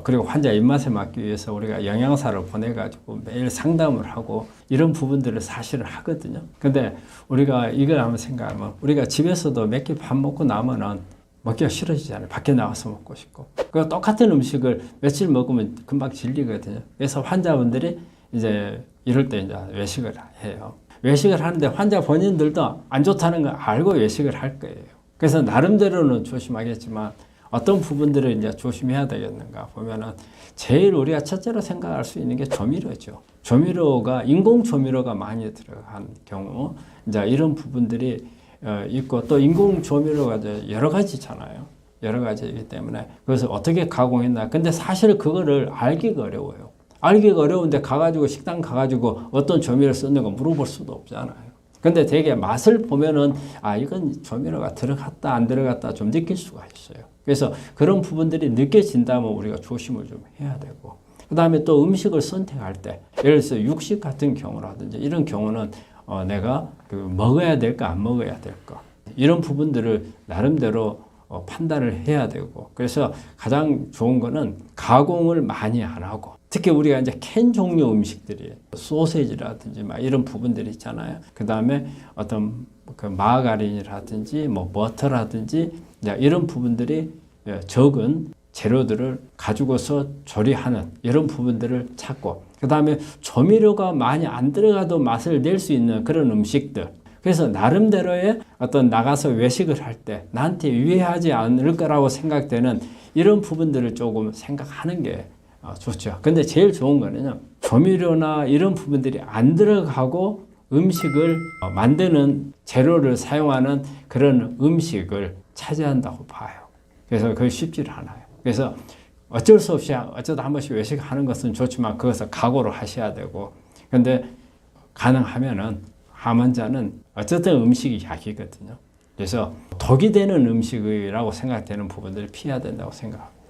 그리고 환자 입맛에 맞기 위해서 우리가 영양사를 보내가지고 매일 상담을 하고 이런 부분들을 사실은 하거든요. 근데 우리가 이걸 한번 생각하면 우리가 집에서도 몇 개 밥 먹고 나면은 먹기가 싫어지잖아요. 밖에 나가서 먹고 싶고. 그 똑같은 음식을 며칠 먹으면 금방 질리거든요. 그래서 환자분들이 이제 이럴 때 이제 외식을 해요. 외식을 하는데 환자 본인들도 안 좋다는 걸 알고 외식을 할 거예요. 그래서 나름대로는 조심하겠지만 어떤 부분들을 이제 조심해야 되겠는가 보면은 제일 우리가 첫째로 생각할 수 있는 게 조미료죠. 조미료가 인공 조미료가 많이 들어간 경우 이제 이런 부분들이 있고 또 인공 조미료가 여러 가지잖아요. 여러 가지이기 때문에 그래서 어떻게 가공했나. 근데 사실 그거를 알기가 어려워요. 알기가 어려운데 가가지고 식당 가가지고 어떤 조미료 쓰는 거 물어볼 수도 없잖아요. 근데 되게 맛을 보면은 이건 조미료가 들어갔다 안 들어갔다 좀 느낄 수가 있어요. 그래서 그런 부분들이 느껴진다면 우리가 조심을 좀 해야 되고 그 다음에 또 음식을 선택할 때 예를 들어서 육식 같은 경우라든지 이런 경우는 내가 먹어야 될까 안 먹어야 될까 이런 부분들을 나름대로 판단을 해야 되고 그래서 가장 좋은 거는 가공을 많이 안 하고 특히 우리가 이제 캔 종류 음식들이 소세지라든지 막 이런 부분들이 있잖아요. 그 다음에 어떤 그 마가린이라든지 뭐 버터라든지 이런 부분들이 적은 재료들을 가지고서 조리하는 이런 부분들을 찾고 그 다음에 조미료가 많이 안 들어가도 맛을 낼 수 있는 그런 음식들 그래서 나름대로의 어떤 나가서 외식을 할 때 나한테 유해하지 않을 거라고 생각되는 이런 부분들을 조금 생각하는 게 좋죠. 근데 제일 좋은 거는요. 조미료나 이런 부분들이 안 들어가고 음식을 만드는 재료를 사용하는 그런 음식을 차지한다고 봐요. 그래서 그게 쉽지 않아요. 그래서 어쩔 수 없이 어쩌다 한 번씩 외식하는 것은 좋지만 그것을 각오를 하셔야 되고 근데 가능하면은 암 환자는 어쨌든 음식이 약이거든요. 그래서 독이 되는 음식이라고 생각되는 부분들을 피해야 된다고 생각합니다.